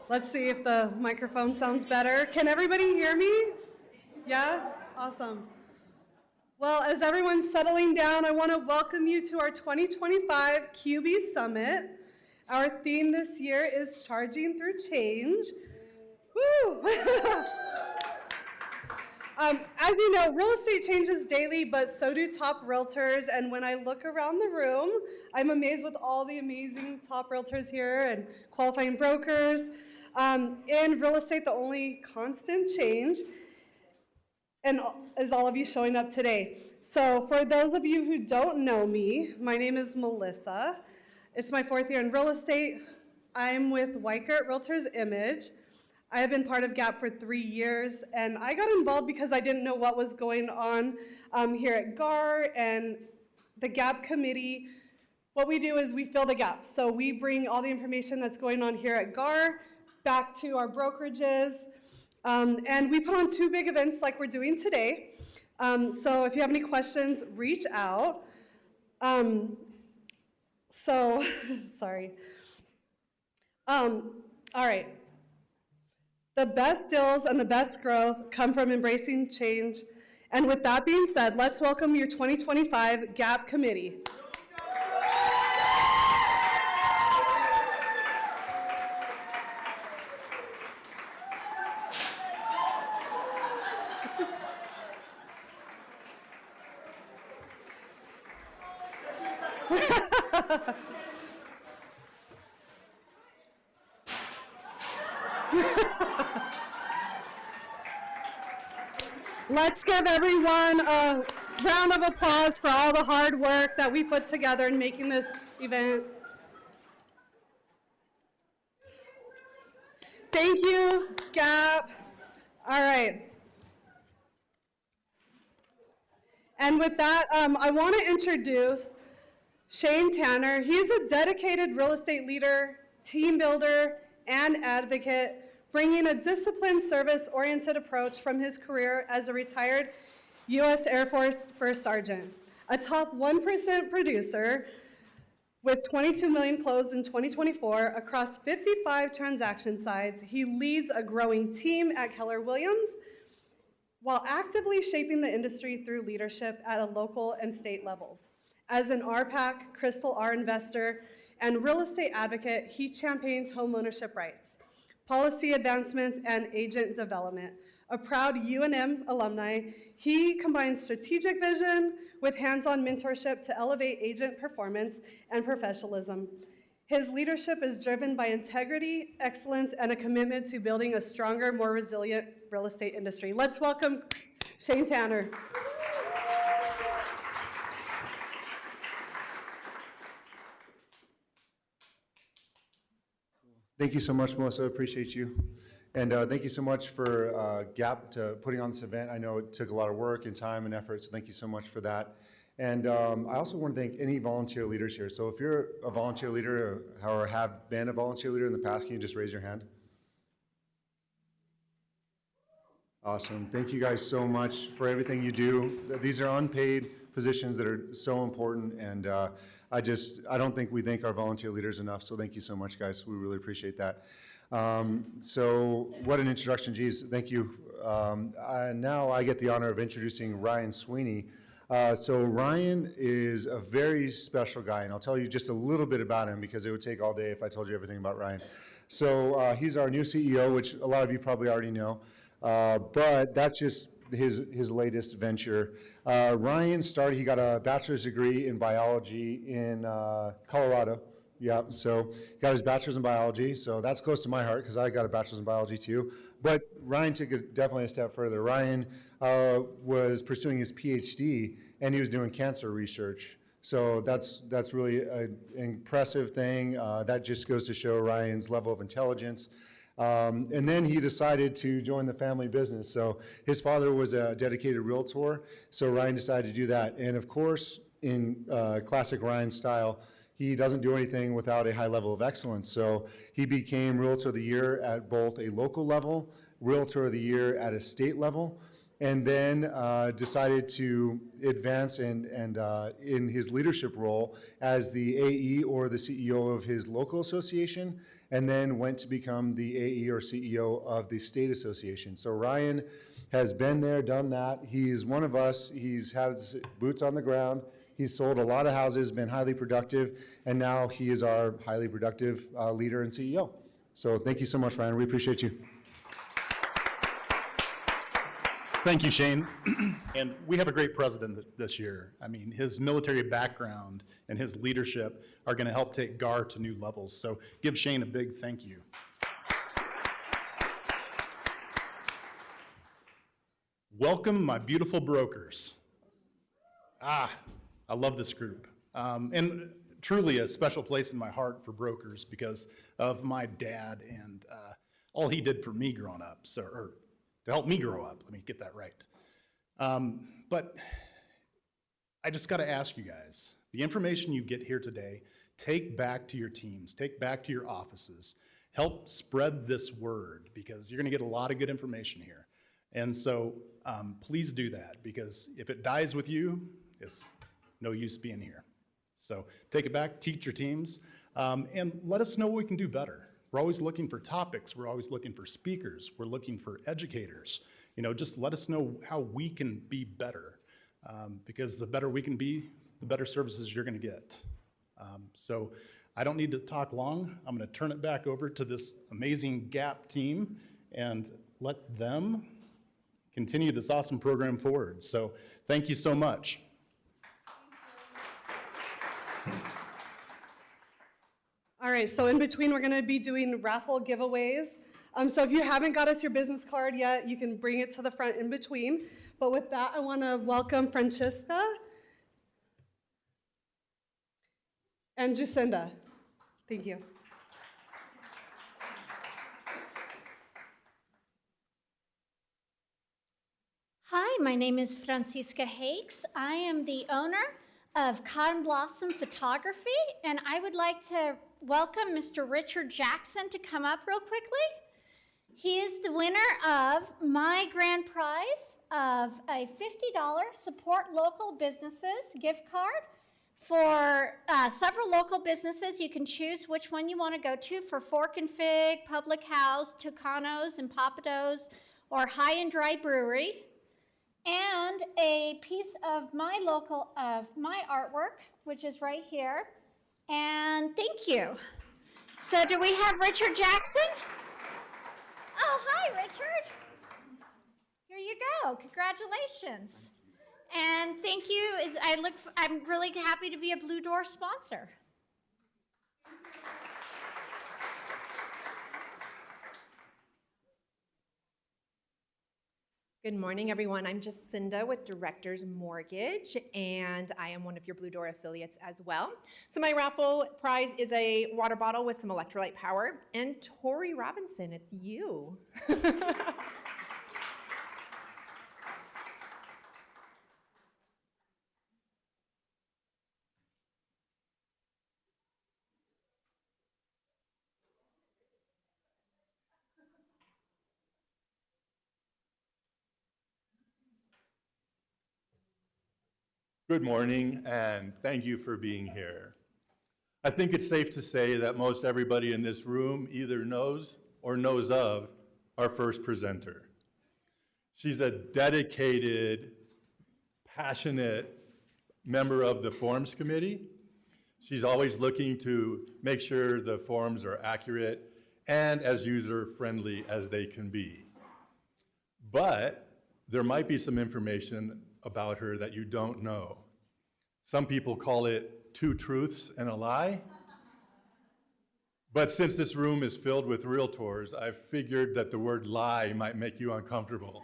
Let's see if the microphone sounds better. Can everybody hear me? Yeah? Awesome. Well, as everyone's settling down, I want to welcome you to our 2025 QB Summit. Our theme this year is Charging Through Change. Woo! As you know, real estate changes daily, but so do top realtors. And when I look around the room, I'm amazed with all the amazing top realtors here and qualifying brokers. In real estate, the only constant change and is all of you showing up today. So for those of you who don't know me, my name is Melissa. It's my 4th year in real estate. I'm with Weikert Realtors Image. I have been part of GAAR for 3 years, and I got involved because I didn't know what was going on here at GAAR and the GAAR committee. What we do is we fill the gaps. So we bring all the information that's going on here at GAAR back to our brokerages, and we put on 2 big events like we're doing today. So if you have any questions, reach out. Sorry. All right. The best deals and the best growth come from embracing change. And with that being said, let's welcome your 2025 GAAR committee. Let's give everyone a round of applause for all the hard work that we put together in making this event. Thank you, GAAR. All right. And with that, I want to introduce Shane Tanner. He's a dedicated real estate leader, team builder, and advocate, bringing a disciplined, service-oriented approach from his career as a retired U.S. Air Force First Sergeant. A top 1% producer with 22 million closed in 2024 across 55 transaction sites, he leads a growing team at Keller Williams while actively shaping the industry through leadership at a local and state levels. As an RPAC, Crystal R investor, and real estate advocate, he champions homeownership rights, policy advancements, and agent development. A proud UNM alumni, he combines strategic vision with hands-on mentorship to elevate agent performance and professionalism. His leadership is driven by integrity, excellence, and a commitment to building a stronger, more resilient real estate industry. Let's welcome Shane Tanner. Thank you so much, Melissa. I appreciate you. And thank you so much for GAAR to putting on this event. I know it took a lot of work and time and effort, so thank you so much for that. And I also want to thank any volunteer leaders here. So if you're a volunteer leader or have been a volunteer leader in the past, can you just raise your hand? Awesome. Thank you guys so much for everything you do. These are unpaid positions that are so important, and I don't think we thank our volunteer leaders enough, so thank you so much, guys. We really appreciate that. So what an introduction, geez, thank you. Now I get the honor of introducing Ryan Sweeney. So Ryan is a very special guy, and I'll tell you just a little bit about him because it would take all day if I told you everything about Ryan. So he's our new CEO, which a lot of you probably already know, but that's just his latest venture. Ryan he got a bachelor's degree in biology in Colorado. Yeah, so got his bachelor's in biology, so that's close to my heart because I got a bachelor's in biology too. But Ryan took it definitely a step further. Ryan was pursuing his PhD, and he was doing cancer research. So that's really an impressive thing. That just goes to show Ryan's level of intelligence. And then he decided to join the family business. So his father was a dedicated realtor, so Ryan decided to do that. And of course, in classic Ryan style, he doesn't do anything without a high level of excellence. So he became Realtor of the Year at both a local level, Realtor of the Year at a state level, and then decided to advance and in his leadership role as the AE or the CEO of his local association, and then went to become the AE or CEO of the state association. So Ryan has been there, done that. He's one of us. He's had his boots on the ground. He's sold a lot of houses, been highly productive, and now he is our highly productive leader and CEO. So thank you so much, Ryan. We appreciate you. Thank you, Shane. And we have a great president this year. I mean, his military background and his leadership are going to help take GAAR to new levels. So give Shane a big thank you. Welcome, my beautiful brokers. I love this group. And truly a special place in my heart for brokers because of my dad and all he did for me growing up, or to help me grow up, let me get that right. But I just gotta ask you guys, the information you get here today, take back to your teams, take back to your offices, help spread this word because you're gonna get a lot of good information here. And so please do that because if it dies with you, it's no use being here. So take it back, teach your teams, and let us know what we can do better. We're always looking for topics. We're always looking for speakers. We're looking for educators. You know, just let us know how we can be better because the better we can be, the better services you're gonna get. So I don't need to talk long. I'm gonna turn it back over to this amazing GAP team and let them continue this awesome program forward. So thank you so much. All right, so in between, we're gonna be doing raffle giveaways. So if you haven't got us your business card yet, you can bring it to the front in between. But with that, I wanna welcome Francesca and Jacinda. Thank you. Hi, my name is Francisca Hakes. I am the owner of Cotton Blossom Photography, and I would like to welcome Mr. Richard Jackson to come up real quickly. He is the winner of my grand prize of a $50 Support Local Businesses gift card for several local businesses. You can choose which one you want to go to for Fork and Fig, Public House, Tucanos and Papados, or High and Dry Brewery. And a piece of my artwork, which is right here. And thank you. So do we have Richard Jackson? Oh, hi, Richard. Here you go. Congratulations. And thank you. I'm really happy to be a Blue Door sponsor. Good morning, everyone. I'm Jacinda with Directors Mortgage, and I am one of your Blue Door affiliates as well. So my raffle prize is a water bottle with some electrolyte power, and Tori Robinson, it's you. Good morning, and thank you for being here. I think it's safe to say that most everybody in this room either knows or knows of our first presenter. She's a dedicated, passionate member of the Forms Committee. She's always looking to make sure the forms are accurate and as user-friendly as they can be. But there might be some information about her that you don't know. Some people call it 2 truths and a lie. But since this room is filled with realtors, I figured that the word lie might make you uncomfortable.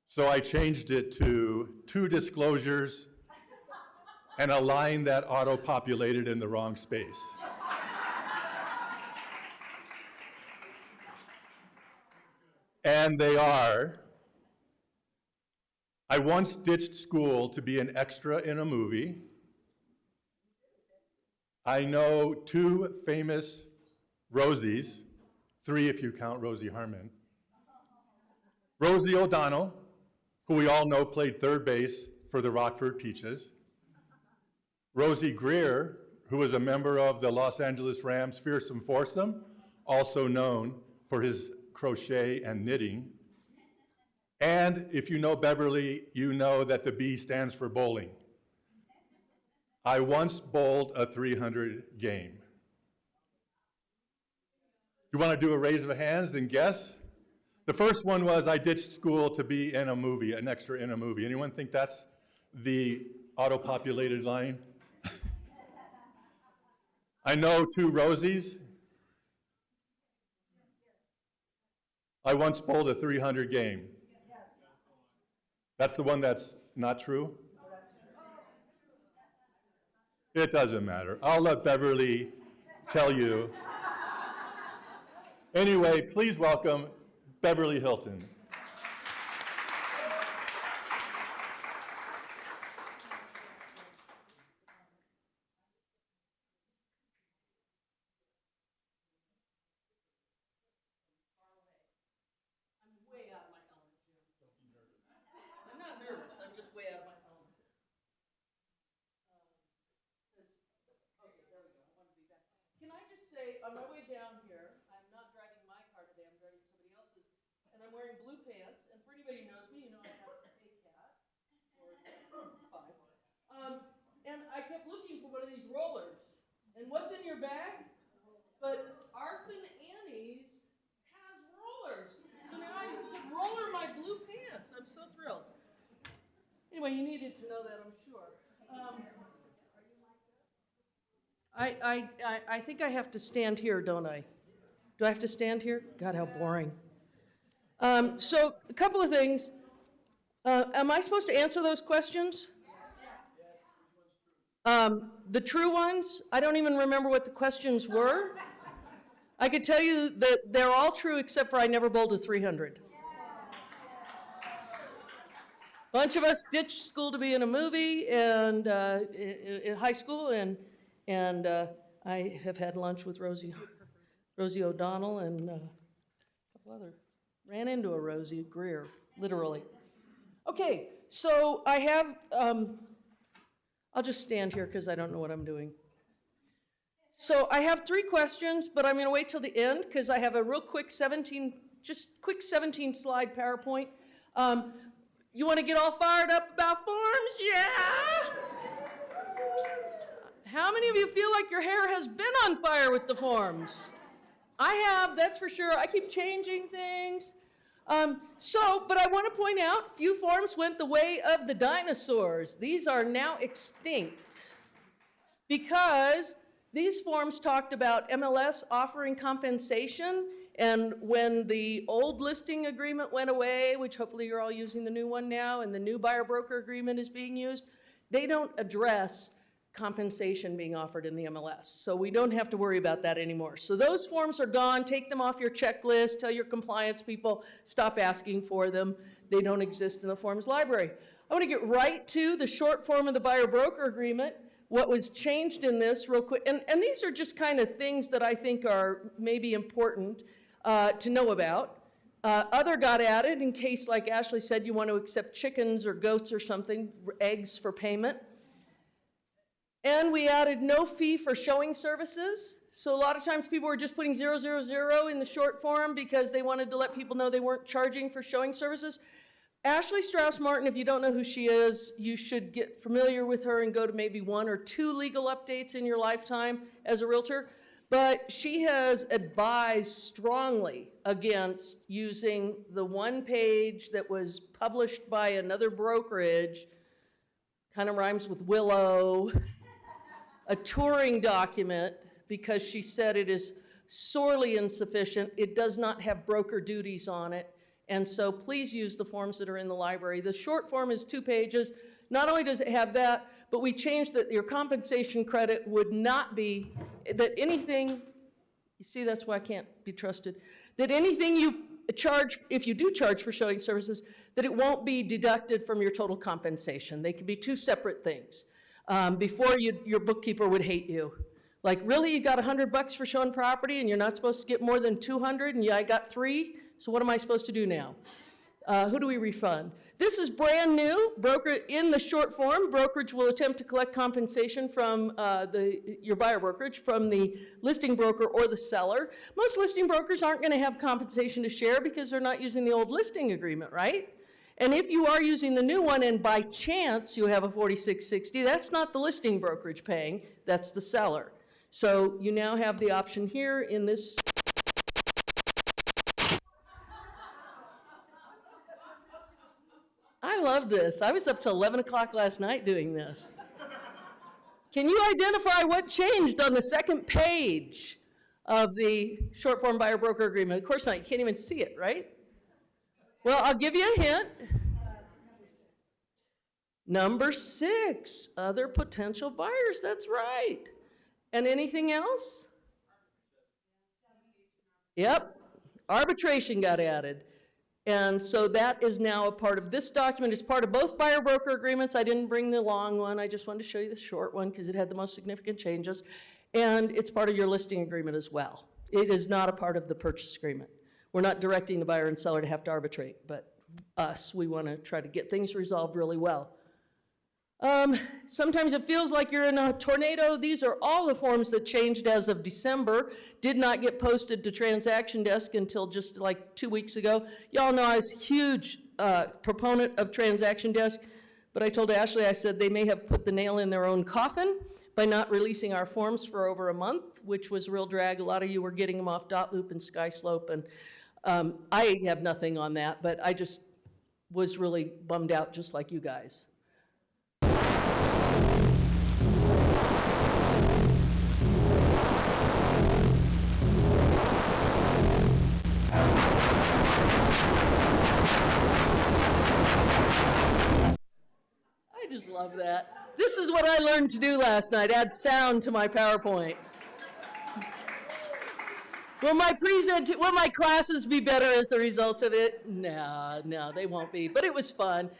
So I changed it to 2 disclosures and a line that auto-populated in the wrong space. And they are, I once ditched school to be an extra in a movie. I know 2 famous Rosies, 3 if you count Rosie Harmon. Rosie O'Donnell, who we all know played third base for the Rockford Peaches. Rosie Greer, who was a member of the Los Angeles Rams Fearsome Foursome, also known for his crochet and knitting. And if you know Beverly, you know that the B stands for bowling. I once bowled a 300 game. You want to do a raise of hands, then guess? The first one was I ditched school to be in a movie, an extra in a movie. Anyone think that's the auto-populated line? I know 2 Rosies. I once bowled a 300 game. That's the one that's not true? It doesn't matter. I'll let Beverly tell you. Anyway, please welcome Beverly Hilton. Way out of my element, Jim. Don't be nervous. I'm not nervous, I'm just way out of my element. Okay, there we go, I wanted to be back. Can I just say, on my way down here, I'm not driving my car today, I'm driving somebody else's, and I'm wearing blue pants, and for anybody who knows me, you know I have a cat, or 5. And I kept looking for one of these rollers, and what's in your bag? But Arfin Annie's has rollers. So now I can roller my blue pants. I'm so thrilled. Anyway, you needed to know that, I'm sure. I think I have to stand here, don't I? Do I have to stand here? God, how boring. So a couple of things. Am I supposed to answer those questions? The true ones, I don't even remember what the questions were. I could tell you that they're all true except for I never bowled a 300. Bunch of us ditched school to be in a movie and in high school, and I have had lunch with Rosie O'Donnell and a couple other. Ran into a Rosie Greer, literally. Okay, so I have. I'll just stand here because I don't know what I'm doing. So I have 3 questions, but I'm going to wait till the end because I have a real quick 17 slide PowerPoint. You want to get all fired up about forms? Yeah? How many of you feel like your hair has been on fire with the forms? I have, that's for sure. I keep changing things. But I want to point out, few forms went the way of the dinosaurs. These are now extinct because these forms talked about MLS offering compensation, and when the old listing agreement went away, which hopefully you're all using the new one now, and the new buyer-broker agreement is being used, they don't address compensation being offered in the MLS. So we don't have to worry about that anymore. So those forms are gone. Take them off your checklist. Tell your compliance people, stop asking for them. They don't exist in the forms library. I want to get right to the short form of the buyer-broker agreement. What was changed in this real quick, and these are just kind of things that I think are maybe important to know about. Other got added in case, like Ashley said, you want to accept chickens or goats or something, eggs for payment. And we added no fee for showing services. So a lot of times people were just putting 000 in the short form because they wanted to let people know they weren't charging for showing services. Ashley Strauss-Martin, if you don't know who she is, you should get familiar with her and go to maybe 1 or 2 legal updates in your lifetime as a realtor. But she has advised strongly against using the one page that was published by another brokerage, kind of rhymes with Willow, a touring document, because she said it is sorely insufficient. It does not have broker duties on it. And so please use the forms that are in the library. The short form is 2 pages. Not only does it have that, but we changed that your compensation credit would not be, that anything, you see, that's why I can't be trusted, that anything you charge, if you do charge for showing services, that it won't be deducted from your total compensation. They can be 2 separate things. Before your bookkeeper would hate you. Like, really, you got $100 for showing property and you're not supposed to get more than 200, and yeah, I got 3, so what am I supposed to do now? Who do we refund? This is brand new. Broker in the short form, brokerage will attempt to collect compensation from your buyer brokerage from the listing broker or the seller. Most listing brokers aren't going to have compensation to share because they're not using the old listing agreement, right? And if you are using the new one and by chance you have a 4660, that's not the listing brokerage paying, that's the seller. So you now have the option here in this. I love this. I was up till 11 o'clock last night doing this. Can you identify what changed on the second page of the short form buyer broker agreement? Of course not, you can't even see it, right? Well, I'll give you a hint. Number 6, other potential buyers, that's right. And anything else? Yep, arbitration got added. And so that is now a part of this document. It's part of both buyer broker agreements. I didn't bring the long one. I just wanted to show you the short one because it had the most significant changes. And it's part of your listing agreement as well. It is not a part of the purchase agreement. We're not directing the buyer and seller to have to arbitrate, but we want to try to get things resolved really well. Sometimes it feels like you're in a tornado. These are all the forms that changed as of December, did not get posted to Transaction Desk until just like 2 weeks ago. Y'all know I was a huge proponent of Transaction Desk, but I told Ashley, I said they may have put the nail in their own coffin by not releasing our forms for over a month, which was a real drag. A lot of you were getting them off Dotloop and SkySlope, and I have nothing on that, but I just was really bummed out just like you guys. I just love that. This is what I learned to do last night, add sound to my PowerPoint. Will my classes be better as a result of it? No, they won't be, but it was fun.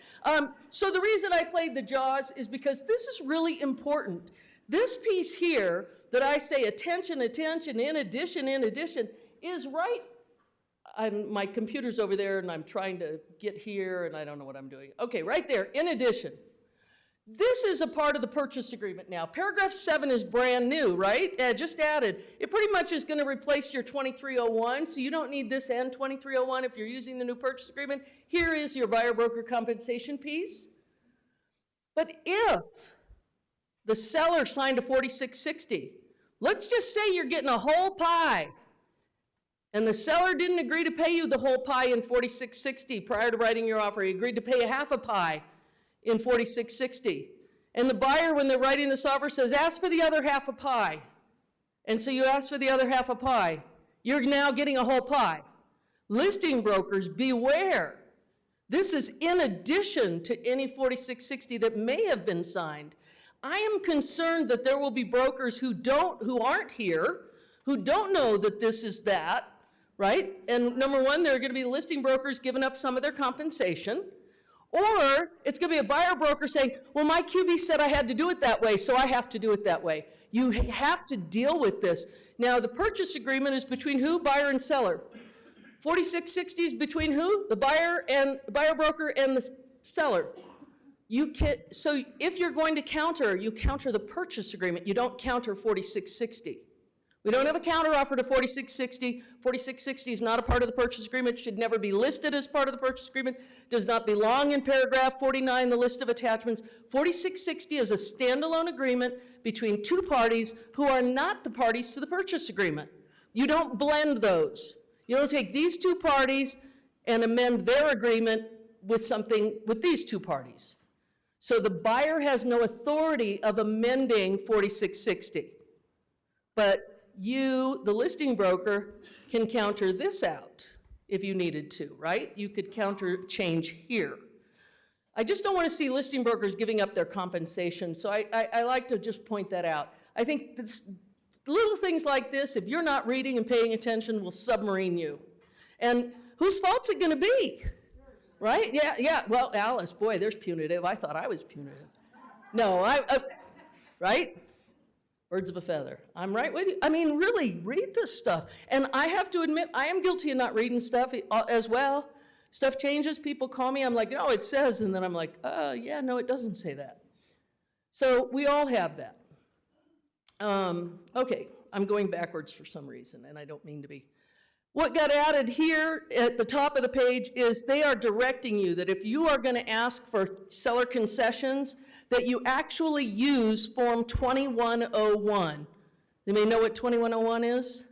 So the reason I played the JAWS is because this is really important. This piece here that I say attention, attention, in addition, is right. My computer's over there and I'm trying to get here and I don't know what I'm doing. Okay, right there, in addition. This is a part of the purchase agreement now. Paragraph 7 is brand new, right? Just added. It pretty much is going to replace your 2301, so you don't need this and 2301 if you're using the new purchase agreement. Here is your buyer broker compensation piece. But if the seller signed a 4660, let's just say you're getting a whole pie, and the seller didn't agree to pay you the whole pie in 4660 prior to writing your offer. He agreed to pay a half a pie in 4660. And the buyer, when they're writing this offer, says, ask for the other half a pie. And so you ask for the other half a pie. You're now getting a whole pie. Listing brokers, beware. This is in addition to any 4660 that may have been signed. I am concerned that there will be brokers who aren't here, who don't know that this is that, right? And number one, there are going to be listing brokers giving up some of their compensation. Or it's going to be a buyer broker saying, well, my QB said I had to do it that way, so I have to do it that way. You have to deal with this. Now, the purchase agreement is between who? Buyer and seller. 4660 is between who? The buyer broker and the seller. So if you're going to counter, you counter the purchase agreement. You don't counter 4660. We don't have a counter offer to 4660. 4660 is not a part of the purchase agreement, should never be listed as part of the purchase agreement, does not belong in paragraph 49, the list of attachments. 4660 is a standalone agreement between two parties who are not the parties to the purchase agreement. You don't blend those. You don't take these two parties and amend their agreement with something with these two parties. So the buyer has no authority of amending 4660. But you, the listing broker, can counter this out if you needed to, right? You could counter change here. I just don't want to see listing brokers giving up their compensation, so I like to just point that out. I think little things like this, if you're not reading and paying attention, will submarine you. And whose fault's it going to be? Right? Yeah. Well, Alice, boy, there's punitive. I thought I was punitive. No, right? Birds of a feather. I'm right with you. I mean, really, read this stuff. And I have to admit, I am guilty of not reading stuff as well. Stuff changes, people call me, I'm like, no, it says, and then I'm like, yeah, no, it doesn't say that. So we all have that. Okay, I'm going backwards for some reason, and I don't mean to be. What got added here at the top of the page is they are directing you that if you are going to ask for seller concessions, that you actually use Form 2101. You may know what 2101 is?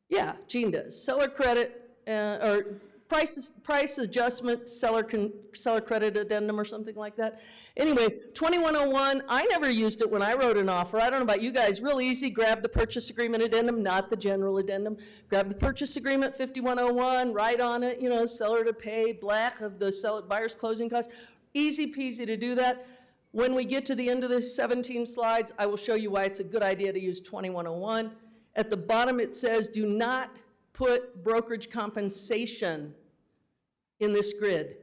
Yeah, Gene does. Seller credit, or price adjustment, seller credit addendum or something like that. Anyway, 2101, I never used it when I wrote an offer. I don't know about you guys, real easy, grab the purchase agreement addendum, not the general addendum. Grab the purchase agreement, 5101, write on it, seller to pay, black of the buyer's closing costs. Easy peasy to do that. When we get to the end of the 17 slides, I will show you why it's a good idea to use 2101. At the bottom it says, do not put brokerage compensation in this grid.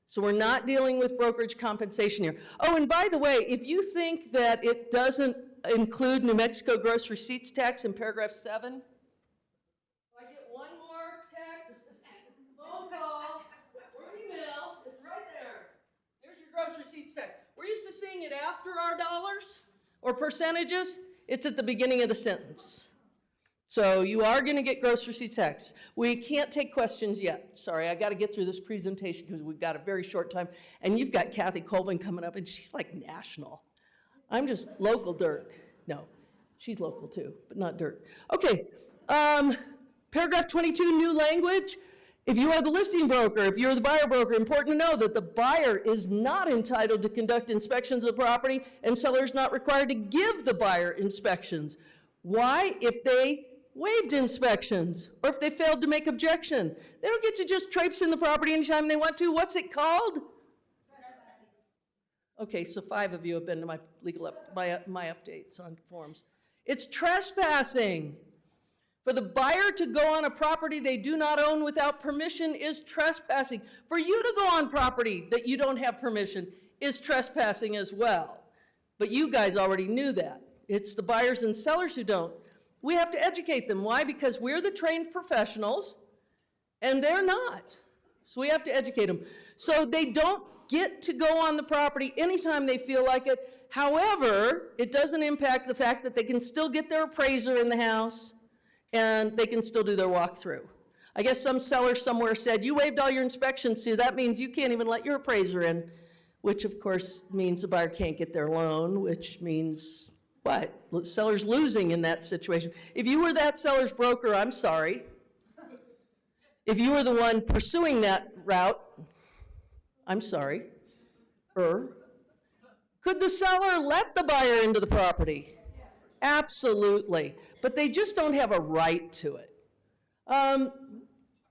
So we're not dealing with brokerage compensation here. Oh, and by the way, if you think that it doesn't include New Mexico gross receipts tax in paragraph 7, if I get one more text, phone call, or email, it's right there. There's your gross receipts tax. We're used to seeing it after our dollars or percentages. It's at the beginning of the sentence. So you are going to get gross receipts tax. We can't take questions yet. Sorry, I got to get through this presentation because we've got a very short time. And you've got Kathy Colvin coming up, and she's like national. I'm just local dirt. No, she's local too, but not dirt. Okay, paragraph 22, new language. If you are the listing broker, if you're the buyer broker, important to know that the buyer is not entitled to conduct inspections of the property, and seller is not required to give the buyer inspections. Why? If they waived inspections, or if they failed to make objection. They don't get to just traipse in the property anytime they want to. What's it called? Okay, so 5 of you have been to my my updates on forms. It's trespassing. For the buyer to go on a property they do not own without permission is trespassing. For you to go on property that you don't have permission is trespassing as well. But you guys already knew that. It's the buyers and sellers who don't. We have to educate them. Why? Because we're the trained professionals and they're not. So we have to educate them. So they don't get to go on the property anytime they feel like it. However, it doesn't impact the fact that they can still get their appraiser in the house and they can still do their walkthrough. I guess some seller somewhere said, you waived all your inspections, Sue. That means you can't even let your appraiser in, which of course means the buyer can't get their loan, which means what? Seller's losing in that situation. If you were that seller's broker, I'm sorry. If you were the one pursuing that route, I'm sorry. Could the seller let the buyer into the property? Absolutely. But they just don't have a right to it.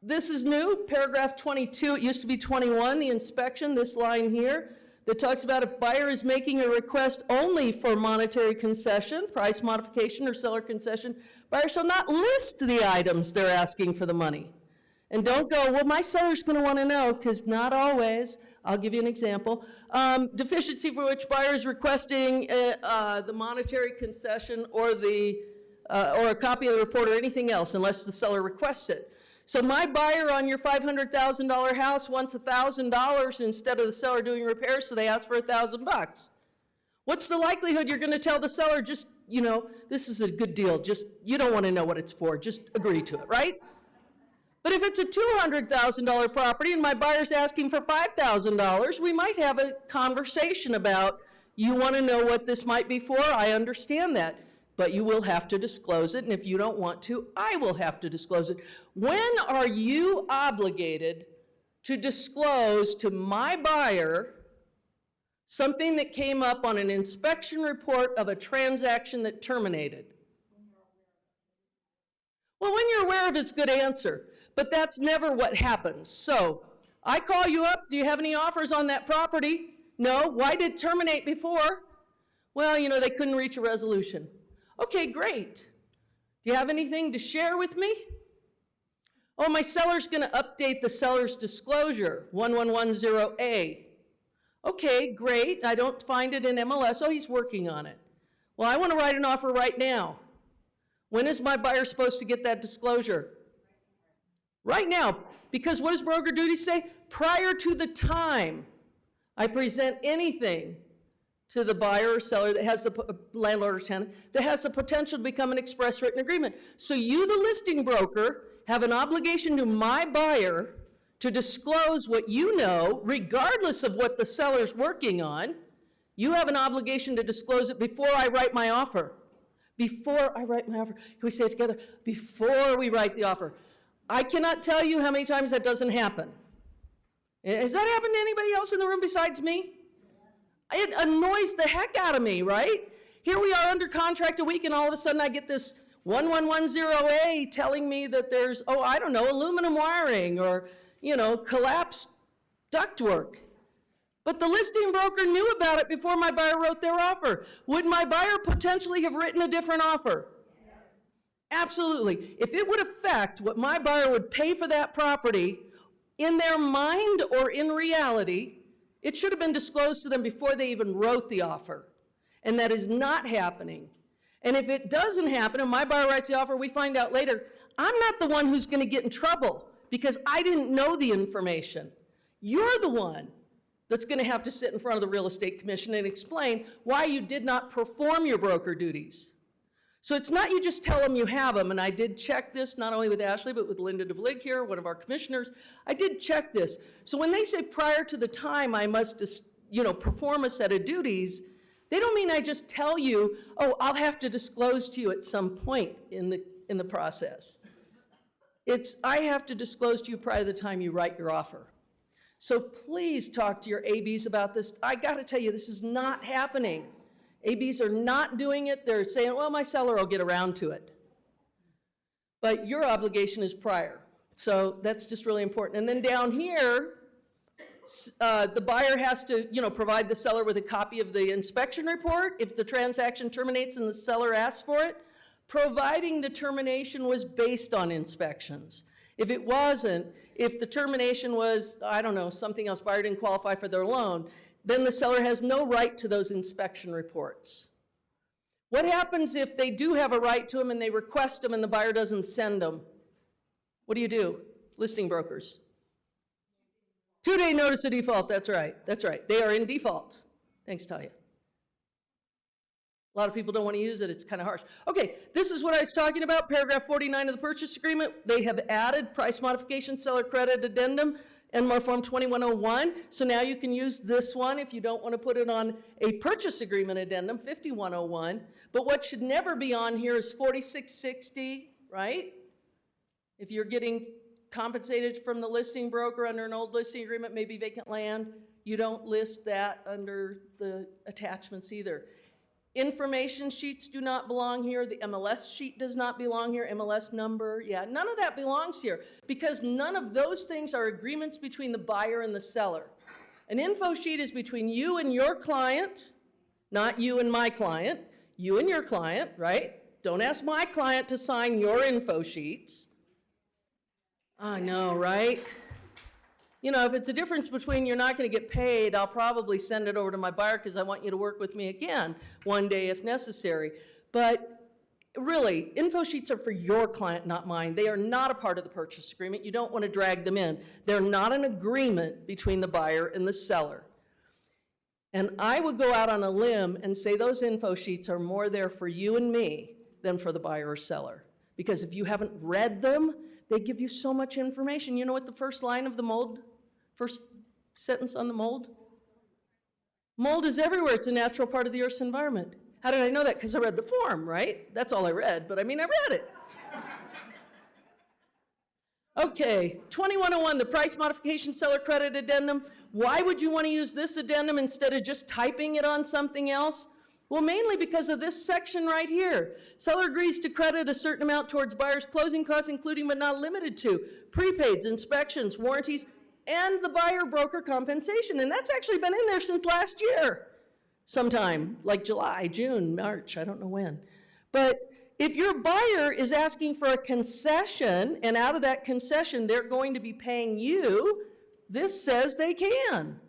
This is new, paragraph 22. It used to be 21, the inspection, this line here, that talks about if buyer is making a request only for monetary concession, price modification, or seller concession, buyer shall not list the items they're asking for the money. And don't go, well, my seller's going to want to know, because not always. I'll give you an example. Deficiency for which buyer is requesting the monetary concession or a copy of the report or anything else, unless the seller requests it. So my buyer on your $500,000 house wants $1,000 instead of the seller doing repairs, so they ask for $1,000. What's the likelihood you're going to tell the seller, just, this is a good deal, just, you don't want to know what it's for, just agree to it, right? But if it's a $200,000 property and my buyer's asking for $5,000, we might have a conversation about, you want to know what this might be for? I understand that. But you will have to disclose it, and if you don't want to, I will have to disclose it. When are you obligated to disclose to my buyer something that came up on an inspection report of a transaction that terminated? Well, when you're aware of it's a good answer, but that's never what happens. So I call you up, do you have any offers on that property? No. Why did it terminate before? Well, they couldn't reach a resolution. Okay, great. Do you have anything to share with me? Oh, my seller's going to update the seller's disclosure, 1110A. Okay, great. I don't find it in MLS. Oh, he's working on it. Well, I want to write an offer right now. When is my buyer supposed to get that disclosure? Right now. Because what does broker duty say? Prior to the time I present anything to the buyer or seller that has the landlord or tenant that has the potential to become an express written agreement. So you, the listing broker, have an obligation to my buyer to disclose what you know, regardless of what the seller's working on. You have an obligation to disclose it before I write my offer. Before I write my offer. Can we say it together? Before we write the offer. I cannot tell you how many times that doesn't happen. Has that happened to anybody else in the room besides me? It annoys the heck out of me, right? Here we are under contract a week, and all of a sudden I get this 1110A telling me that there's, oh, I don't know, aluminum wiring or, you know, collapsed ductwork. But the listing broker knew about it before my buyer wrote their offer. Would my buyer potentially have written a different offer? Yes. Absolutely. If it would affect what my buyer would pay for that property in their mind or in reality, it should have been disclosed to them before they even wrote the offer. And that is not happening. And if it doesn't happen and my buyer writes the offer, we find out later, I'm not the one who's going to get in trouble because I didn't know the information. You're the one that's going to have to sit in front of the real estate commission and explain why you did not perform your broker duties. So it's not you just tell them you have them, and I did check this not only with Ashley, but with Linda DeVlig here, one of our commissioners. I did check this. So when they say prior to the time I must, perform a set of duties, they don't mean I just tell you, oh, I'll have to disclose to you at some point in the process. It's I have to disclose to you prior to the time you write your offer. So please talk to your ABs about this. I got to tell you, this is not happening. ABs are not doing it. They're saying, well, my seller will get around to it. But your obligation is prior. So that's just really important. And then down here, the buyer has to, provide the seller with a copy of the inspection report if the transaction terminates and the seller asks for it, providing the termination was based on inspections. If it wasn't, if the termination was, I don't know, something else, buyer didn't qualify for their loan, then the seller has no right to those inspection reports. What happens if they do have a right to them and they request them and the buyer doesn't send them? What do? Listing brokers. 2-day notice of default, that's right. They are in default. Thanks, Talia. A lot of people don't want to use it, it's kind of harsh. Okay, this is what I was talking about, paragraph 49 of the purchase agreement. They have added price modification, seller credit addendum, NMAR Form 2101. So now you can use this one if you don't want to put it on a purchase agreement addendum, 5101. But what should never be on here is 4660, right? If you're getting compensated from the listing broker under an old listing agreement, maybe vacant land, you don't list that under the attachments either. Information sheets do not belong here. The MLS sheet does not belong here. MLS number, yeah, none of that belongs here because none of those things are agreements between the buyer and the seller. An info sheet is between you and your client, not you and my client, you and your client, right? Don't ask my client to sign your info sheets. I know, right? If it's a difference between you're not going to get paid, I'll probably send it over to my buyer because I want you to work with me again one day if necessary. But really, info sheets are for your client, not mine. They are not a part of the purchase agreement. You don't want to drag them in. They're not an agreement between the buyer and the seller. And I would go out on a limb and say those info sheets are more there for you and me than for the buyer or seller. Because if you haven't read them, they give you so much information. You know what the first line of the mold, first sentence on the mold? Mold is everywhere. It's a natural part of the Earth's environment. How did I know that? Because I read the form, right? That's all I read, but I read it. Okay, 2101, the price modification seller credit addendum. Why would you want to use this addendum instead of just typing it on something else? Well, mainly because of this section right here. Seller agrees to credit a certain amount towards buyer's closing costs, including but not limited to prepaids, inspections, warranties, and the buyer broker compensation. And that's actually been in there since last year, sometime, like July, June, March, I don't know when. But if your buyer is asking for a concession, and out of that concession they're going to be paying you, this says they can.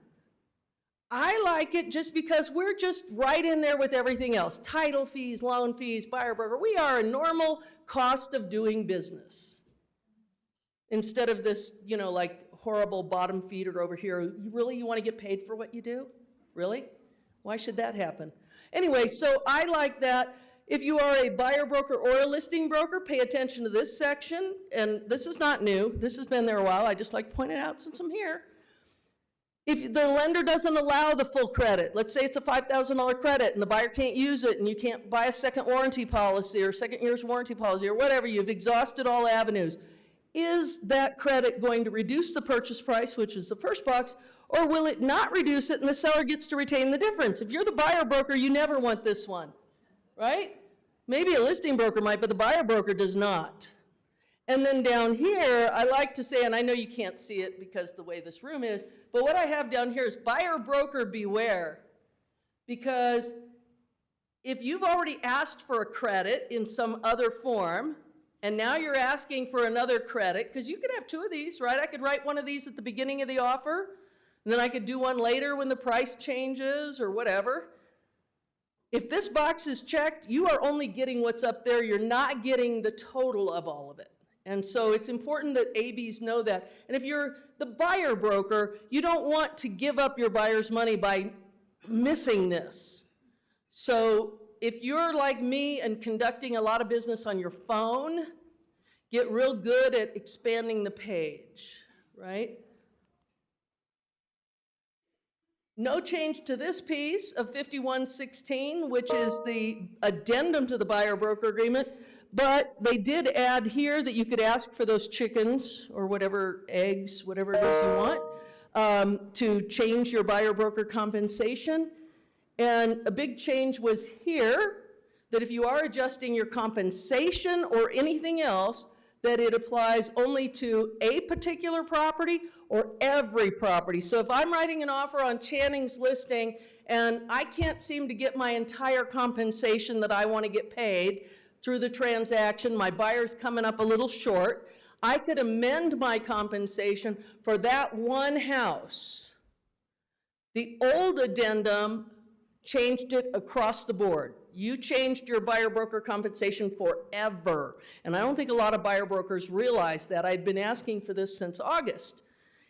I like it just because we're just right in there with everything else. Title fees, loan fees, buyer broker. We are a normal cost of doing business. instead of this, you know, like horrible bottom feeder over here. You want to get paid for what you do? Really? Why should that happen? Anyway, so I like that. If you are a buyer broker or a listing broker, pay attention to this section. And this is not new. This has been there a while. I just like to point it out since I'm here. If the lender doesn't allow the full credit, let's say it's a $5,000 credit and the buyer can't use it and you can't buy a second warranty policy or second year's warranty policy or whatever, you've exhausted all avenues. Is that credit going to reduce the purchase price, which is the first box, or will it not reduce it and the seller gets to retain the difference? If you're the buyer broker, you never want this one, right? Maybe a listing broker might, but the buyer broker does not. And then down here, I like to say, and I know you can't see it because the way this room is, but what I have down here is buyer broker beware. Because if you've already asked for a credit in some other form, and now you're asking for another credit, because you could have two of these, right? I could write one of these at the beginning of the offer, and then I could do one later when the price changes or whatever. If this box is checked, you are only getting what's up there. You're not getting the total of all of it. And so it's important that ABs know that. And if you're the buyer broker, you don't want to give up your buyer's money by missing this. So if you're like me and conducting a lot of business on your phone, get real good at expanding the page, right? No change to this piece of 5116, which is the addendum to the buyer broker agreement, but they did add here that you could ask for those chickens or whatever, eggs, whatever it is you want, to change your buyer broker compensation. And a big change was here, that if you are adjusting your compensation or anything else, that it applies only to a particular property or every property. So if I'm writing an offer on Channing's listing and I can't seem to get my entire compensation that I want to get paid through the transaction, my buyer's coming up a little short, I could amend my compensation for that one house. The old addendum changed it across the board. You changed your buyer broker compensation forever. And I don't think a lot of buyer brokers realize that. I'd been asking for this since August.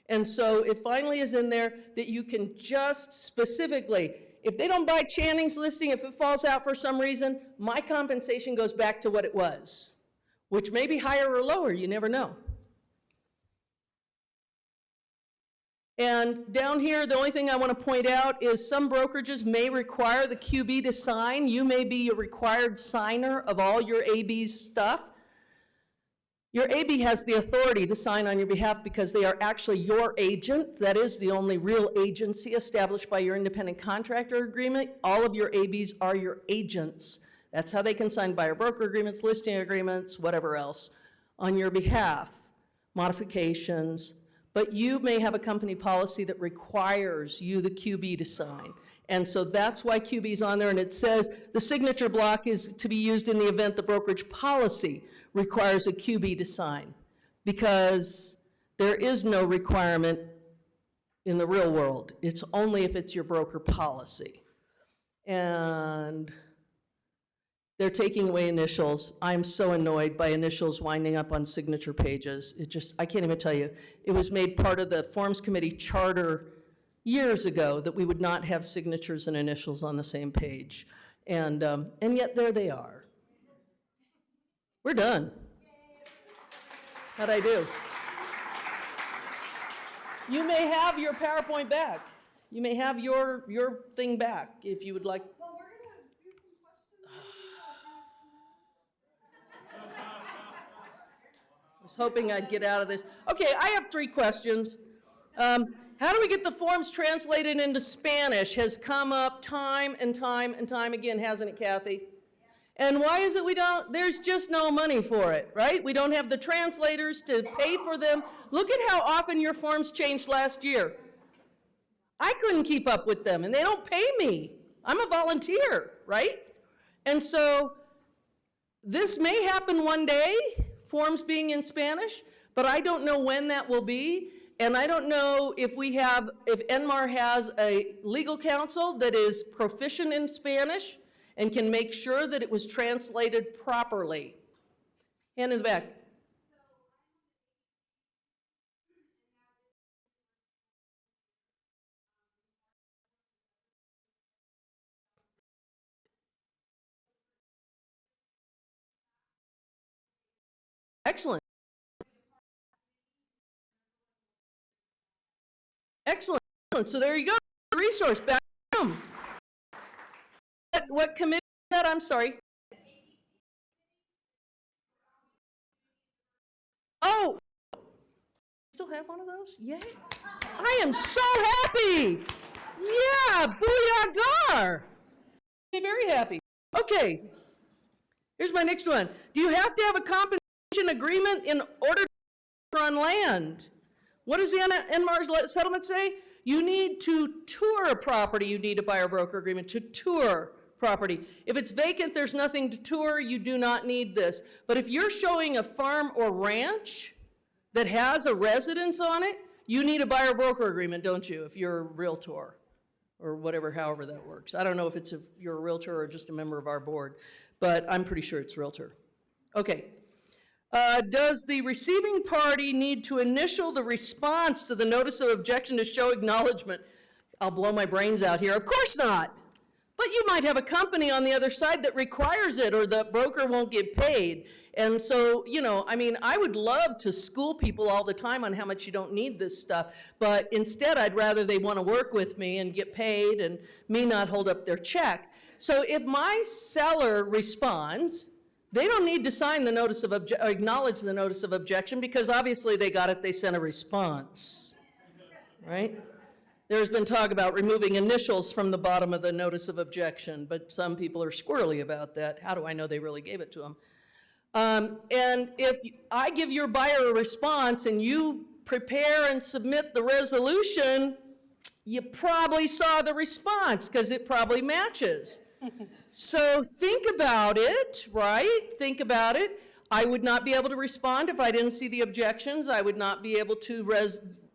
And so it finally is in there that you can just specifically, if they don't buy Channing's listing, if it falls out for some reason, my compensation goes back to what it was, which may be higher or lower, you never know. And down here, the only thing I want to point out is some brokerages may require the QB to sign. You may be a required signer of all your AB's stuff. Your AB has the authority to sign on your behalf because they are actually your agent. That is the only real agency established by your independent contractor agreement. All of your ABs are your agents. That's how they can sign buyer broker agreements, listing agreements, whatever else on your behalf, modifications. But you may have a company policy that requires you, the QB, to sign. And so that's why QB is on there, and it says the signature block is to be used in the event the brokerage policy requires a QB to sign, because there is no requirement in the real world. It's only if it's your broker policy. And they're taking away initials. I'm so annoyed by initials winding up on signature pages. It just, I can't even tell you. It was made part of the Forms Committee charter years ago that we would not have signatures and initials on the same page. And yet there they are. We're done. How'd I do? You may have your PowerPoint back. You may have your thing back if you would like. Well, we're going to do some questions. I was hoping I'd get out of this. Okay, I have 3 questions. How do we get the forms translated into Spanish has come up time and time and time again, hasn't it, Kathy? And why is it we don't? There's just no money for it, right? We don't have the translators to pay for them. Look at how often your forms changed last year. I couldn't keep up with them, and they don't pay me. I'm a volunteer, right? And so this may happen one day, forms being in Spanish, but I don't know when that will be. And I don't know if if NMAR has a legal counsel that is proficient in Spanish and can make sure that it was translated properly. Hand in the back. Excellent. So there you go. Resource back home. What committee is that? I'm sorry. Oh, still have one of those? Yay. I am so happy. Yeah, booyah GAAR. I'm very happy. Okay, here's my next one. Do you have to have a compensation agreement in order to on land? What does the NMAR's settlement say? You need to tour a property, you need a buyer-broker agreement to tour property. If it's vacant, there's nothing to tour, you do not need this. But if you're showing a farm or ranch that has a residence on it, you need a buyer-broker agreement, don't you, if you're a realtor or whatever, however that works. I don't know if it's if you're a realtor or just a member of our board, but I'm pretty sure it's realtor. Okay. Does the receiving party need to initial the response to the notice of objection to show acknowledgement? I'll blow my brains out here. Of course not. But you might have a company on the other side that requires it, or the broker won't get paid. And so, you know, I mean, I would love to school people all the time on how much you don't need this stuff, but instead I'd rather they want to work with me and get paid and me not hold up their check. So if my seller responds, they don't need to sign the notice of acknowledge the notice of objection, because obviously they got it, they sent a response, right? There's been talk about removing initials from the bottom of the notice of objection, but some people are squirrely about that. How do I know they really gave it to them? And if I give your buyer a response and you prepare and submit the resolution, you probably saw the response because it probably matches. So think about it, right? Think about it. I would not be able to respond if I didn't see the objections. I would not be able to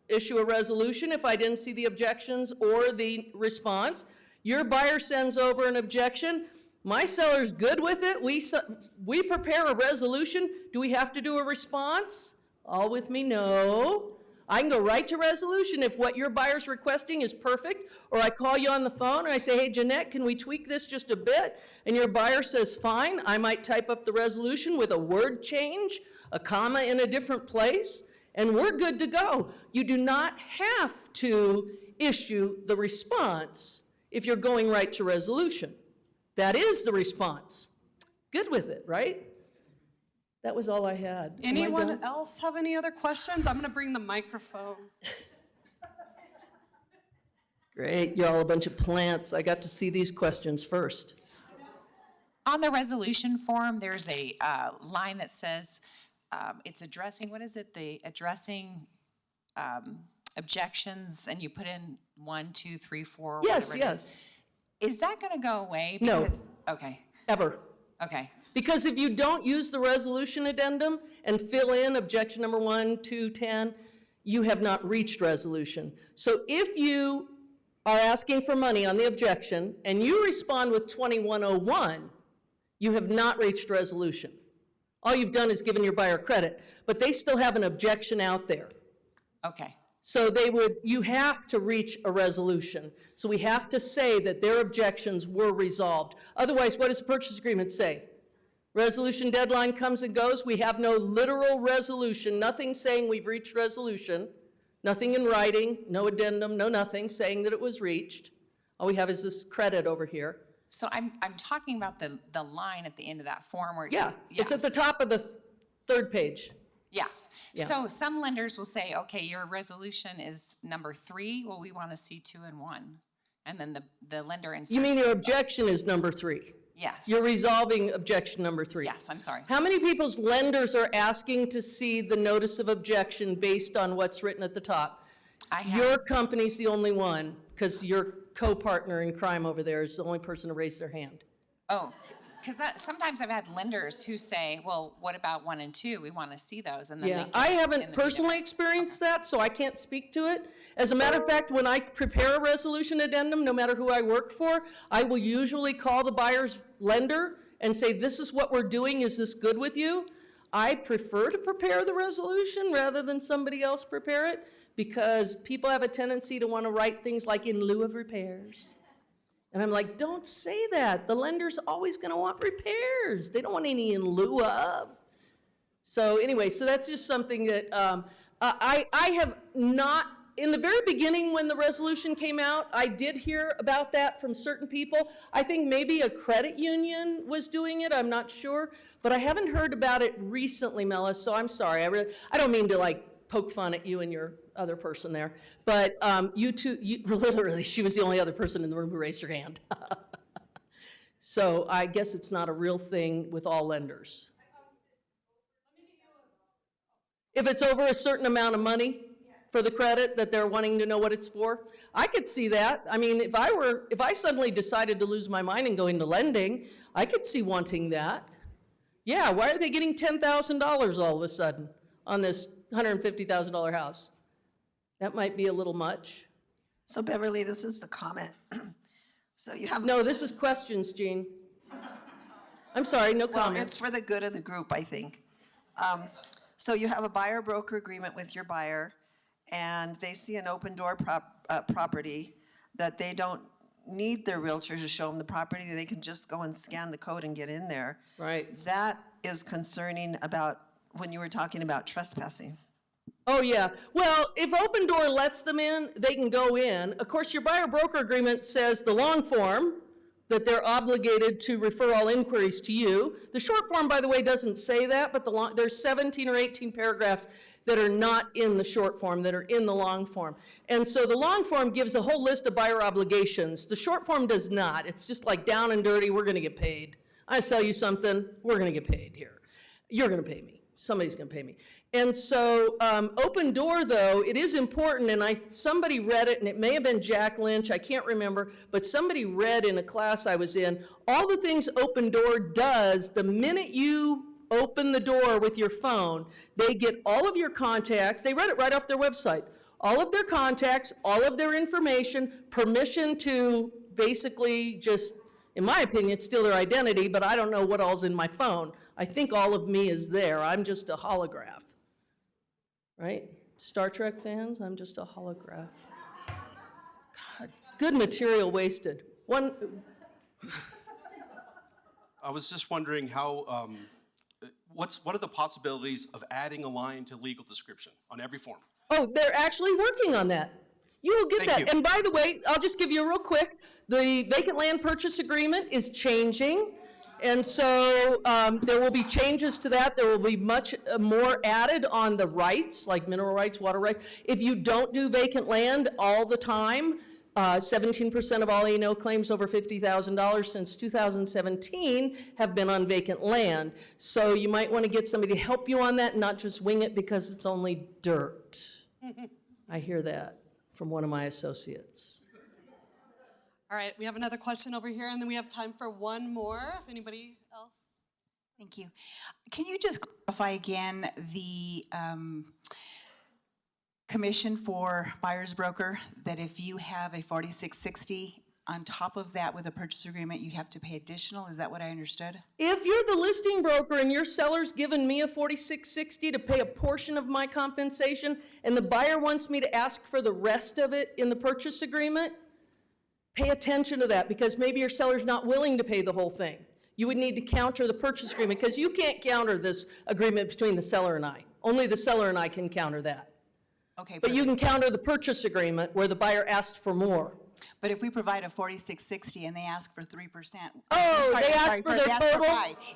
issue a resolution if I didn't see the objections or the response. Your buyer sends over an objection. My seller's good with it. We prepare a resolution. Do we have to do a response? All with me, no. I can go right to resolution if what your buyer's requesting is perfect, or I call you on the phone and I say, hey, Jeanette, can we tweak this just a bit? And your buyer says, fine. I might type up the resolution with a word change, a comma in a different place, and we're good to go. You do not have to issue the response if you're going right to resolution. That is the response. Good with it, right? That was all I had. Anyone else have any other questions? I'm going to bring the microphone. Great, you're all a bunch of plants. I got to see these questions first. On the resolution form, there's a line that says it's addressing, what is it? The addressing objections, and you put in 1, 2, 3, 4. Yes, yes. Is that going to go away? No. Okay. Ever. Okay. Because if you don't use the resolution addendum and fill in objection number 1, 2, 10, you have not reached resolution. So if you are asking for money on the objection and you respond with 2101, you have not reached resolution. All you've done is given your buyer credit, but they still have an objection out there. Okay. So you have to reach a resolution. So we have to say that their objections were resolved. Otherwise, what does the purchase agreement say? Resolution deadline comes and goes. We have no literal resolution, nothing saying we've reached resolution, nothing in writing, no addendum, no nothing saying that it was reached. All we have is this credit over here. So I'm talking about the line at the end of that form where Yeah, it's at the top of the third page. Yes. Yeah. So some lenders will say, okay, your resolution is number 3. Well, we want to see 2 and 1. And then the lender inserts. You mean your objection is number 3? Yes. You're resolving objection number 3. Yes, I'm sorry. How many people's lenders are asking to see the notice of objection based on what's written at the top? I have. Your company's the only one, because your co-partner in crime over there is the only person to raise their hand. Oh, because sometimes I've had lenders who say, well, what about 1 and 2? We want to see those. And then Yeah, they I can't haven't in the personally beginning. experienced that, so I can't speak to it. As a matter of fact, when I prepare a resolution addendum, no matter who I work for, I will usually call the buyer's lender and say, this is what we're doing, is this good with you? I prefer to prepare the resolution rather than somebody else prepare it, because people have a tendency to want to write things like in lieu of repairs. And I'm like, don't say that. The lender's always going to want repairs. They don't want any in lieu of. So anyway, so that's just something that I have not in the very beginning when the resolution came out, I did hear about that from certain people. I think maybe a credit union was doing it, I'm not sure, but I haven't heard about it recently, Mellis, so I'm sorry. I don't mean to like poke fun at you and your other person there, but you two, literally, she was the only other person in the room who raised her hand. So I guess it's not a real thing with all lenders. If it's over a certain amount of money for the credit that they're wanting to know what it's for, I could see that. I mean, if I suddenly decided to lose my mind and go into lending, I could see wanting that. Yeah, why are they getting $10,000 all of a sudden on this $150,000 house? That might be a little much. So Beverly, this is the comment. So you have. No, this is questions, Jean. I'm sorry, no Well, comments. it's for the good of the group, I think. So you have a buyer-broker agreement with your buyer, and they see an open door property that they don't need their realtor to show them the property. They can just go and scan the code and get in there. Right. That is concerning about when you were talking about trespassing. Oh, yeah. Well, if Open Door lets them in, they can go in. Of course, your buyer-broker agreement says the long form, that they're obligated to refer all inquiries to you. The short form, by the way, doesn't say that, but there's 17 or 18 paragraphs that are not in the short form, that are in the long form. And so the long form gives a whole list of buyer obligations. The short form does not. It's just like down and dirty, we're gonna get paid. I sell you something, we're gonna get paid here. You're gonna pay me. Somebody's gonna pay me. And so Open Door, though, it is important, and somebody read it, and it may have been Jack Lynch, I can't remember, but somebody read in a class I was in, all the things Open Door does, the minute you open the door with your phone, they get all of your contacts, they read it right off their website, all of their contacts, all of their information, permission to basically just, in my opinion, steal their identity, but I don't know what all's in my phone. I think all of me is there, I'm just a holograph. Right? Star Trek fans, I'm just a holograph. God, good material wasted. One. I was just wondering how, what are the possibilities of adding a line to legal description on every form? Oh, they're actually working on that. You will get Thank that. you. And by the way, I'll just give you a real quick, the vacant land purchase agreement is changing. And so there will be changes to that. There will be much more added on the rights, like mineral rights, water rights. If you don't do vacant land all the time, 17% of all E&O claims over $50,000 since 2017 have been on vacant land. So you might want to get somebody to help you on that and not just wing it because it's only dirt. I hear that from one of my associates. All right, we have another question over here, and then we have time for one more, if anybody else. Thank you. Can you just clarify again the commission for buyer's broker, that if you have a 4660 on top of that with a purchase agreement, you have to pay additional? Is that what I understood? If you're the listing broker and your seller's given me a 4660 to pay a portion of my compensation, and the buyer wants me to ask for the rest of it in the purchase agreement, pay attention to that, because maybe your seller's not willing to pay the whole thing. You would need to counter the purchase agreement, because you can't counter this agreement between the seller and I. Only the seller and I can counter that. Okay. But you can counter the purchase agreement where the buyer asked for more. But if we provide a 4660 and they ask for 3%. Oh, they ask for their total?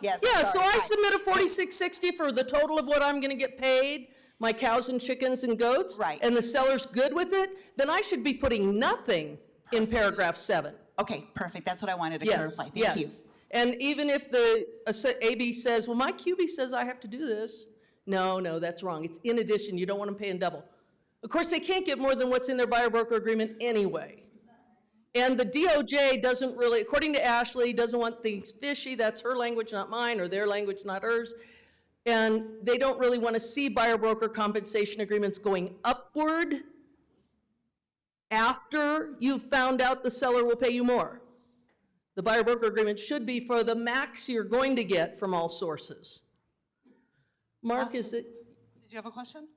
Yes. Yeah, so I sorry. submit a 4660 for the total of what I'm gonna get paid, my cows and chickens and goats. Right. And the seller's good with it, then I should be putting nothing in paragraph 7. Okay, perfect. That's what I wanted to Yes, clarify. Thank you. yes. And even if the AB says, well, my QB says I have to do this. No, that's wrong. It's in addition. You don't want them paying double. Of course, they can't get more than what's in their buyer broker agreement anyway. And the DOJ doesn't really, according to Ashley, doesn't want things fishy. That's her language, not mine, or their language, not hers. And they don't really want to see buyer broker compensation agreements going upward after you've found out the seller will pay you more. The buyer broker agreement should be for the max you're going to get from all sources. Mark, is it, Did you have a question?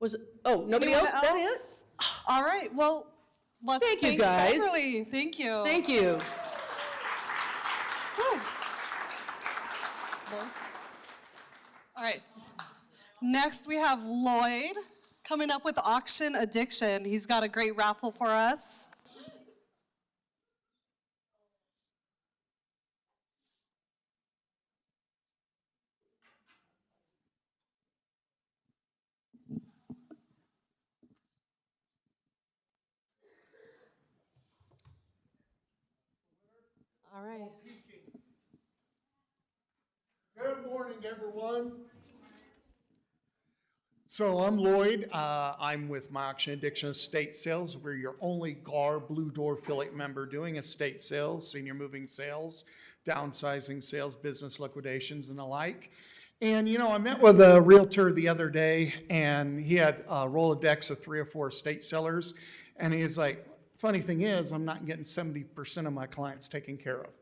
was it, oh, nobody Anyone else? That it? All right, well, let's Thank you, thank guys. Beverly. Thank you. Thank you. Whew. All right. Next, we have Lloyd coming up with Auction Addiction. He's got a great raffle for us. All right. Good morning, everyone. So I'm Lloyd. I'm with My Auction Addiction Estate Sales. We're your only GAAR Blue Door affiliate member doing estate sales, senior moving sales, downsizing sales, business liquidations, and the like. And, you know, I met with a realtor the other day, and he had a Rolodex of 3 or 4 estate sellers. And he's like, funny thing is, I'm not getting 70% of my clients taken care of.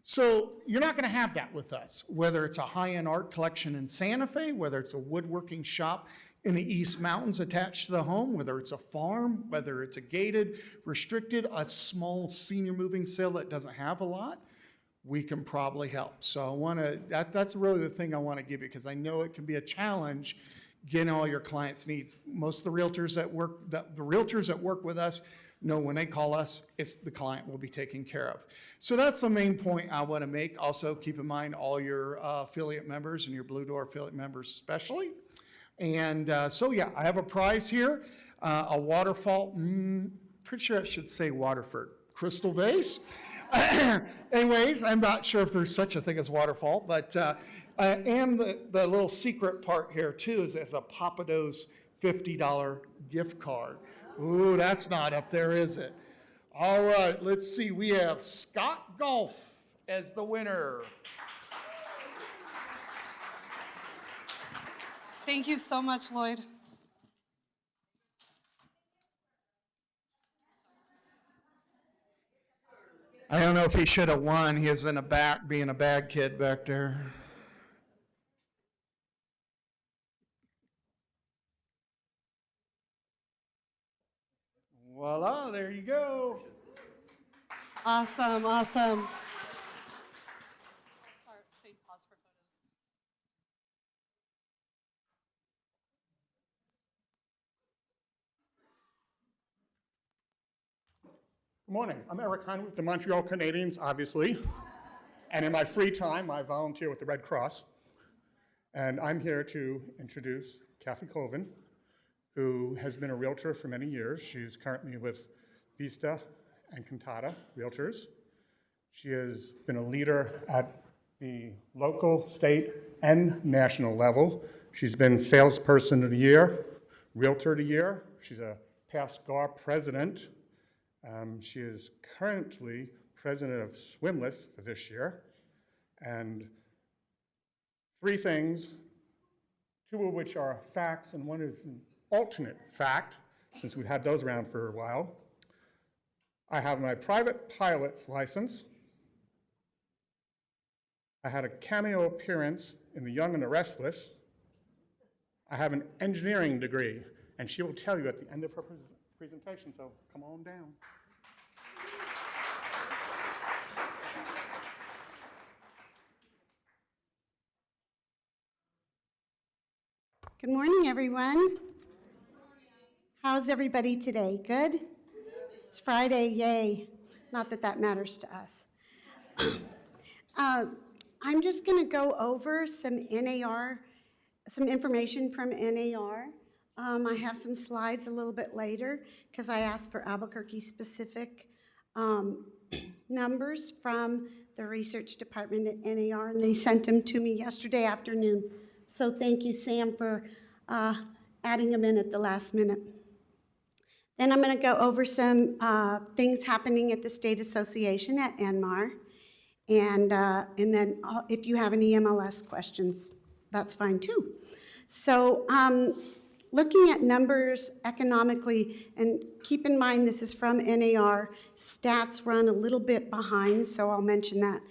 So you're not going to have that with us, whether it's a high-end art collection in Santa Fe, whether it's a woodworking shop in the East Mountains attached to the home, whether it's a farm, whether it's a gated, restricted, a small senior moving sale that doesn't have a lot, we can probably help. So I want to, that's really the thing I want to give you, because I know it can be a challenge getting all your clients' needs. Most of the realtors that work with us know when they call us, it's the client will be taken care of. So that's the main point I want to make. Also, keep in mind all your affiliate members and your Blue Door affiliate members especially. And so yeah, I have a prize here, a waterfall, pretty sure I should say Waterford, crystal vase. Anyways, I'm not sure if there's such a thing as waterfall, but, and the little secret part here too is there's a Papados $50 gift card. Ooh, that's not up there, is it? All right, let's see. We have Scott Golf as the winner. Thank you so much, Lloyd. I don't know if he should have won. He was in the back being a bad kid back there. Voila, there you go. Awesome, awesome. Save pause for photos. Good morning. I'm Eric Hine with the Montreal Canadiens, obviously. And in my free time, I volunteer with the Red Cross. And I'm here to introduce Kathy Colvin, who has been a realtor for many years. She's currently with Vista and Cantata Realtors. She has been a leader at the local, state, and national level. She's been Salesperson of the Year, Realtor of the Year. She's a past GAAR president. She is currently president of Swimless for this year. And 3 things, 2 of which are facts and 1 is an alternate fact, since we've had those around for a while. I have my private pilot's license. I had a cameo appearance in The Young and the Restless. I have an engineering degree, and she will tell you at the end of her presentation, so come on down. Good morning, everyone. How's everybody today? Good? It's Friday, yay. Not that that matters to us. I'm just going to go over some NAR, some information from NAR. I have some slides a little bit later because I asked for Albuquerque-specific numbers from the research department at NAR, and they sent them to me yesterday afternoon. So thank you, Sam, for adding them in at the last minute. Then I'm going to go over some things happening at the State Association at NMAR. And then if you have any MLS questions, that's fine too. So looking at numbers economically, and keep in mind this is from NAR, stats run a little bit behind, so I'll mention that.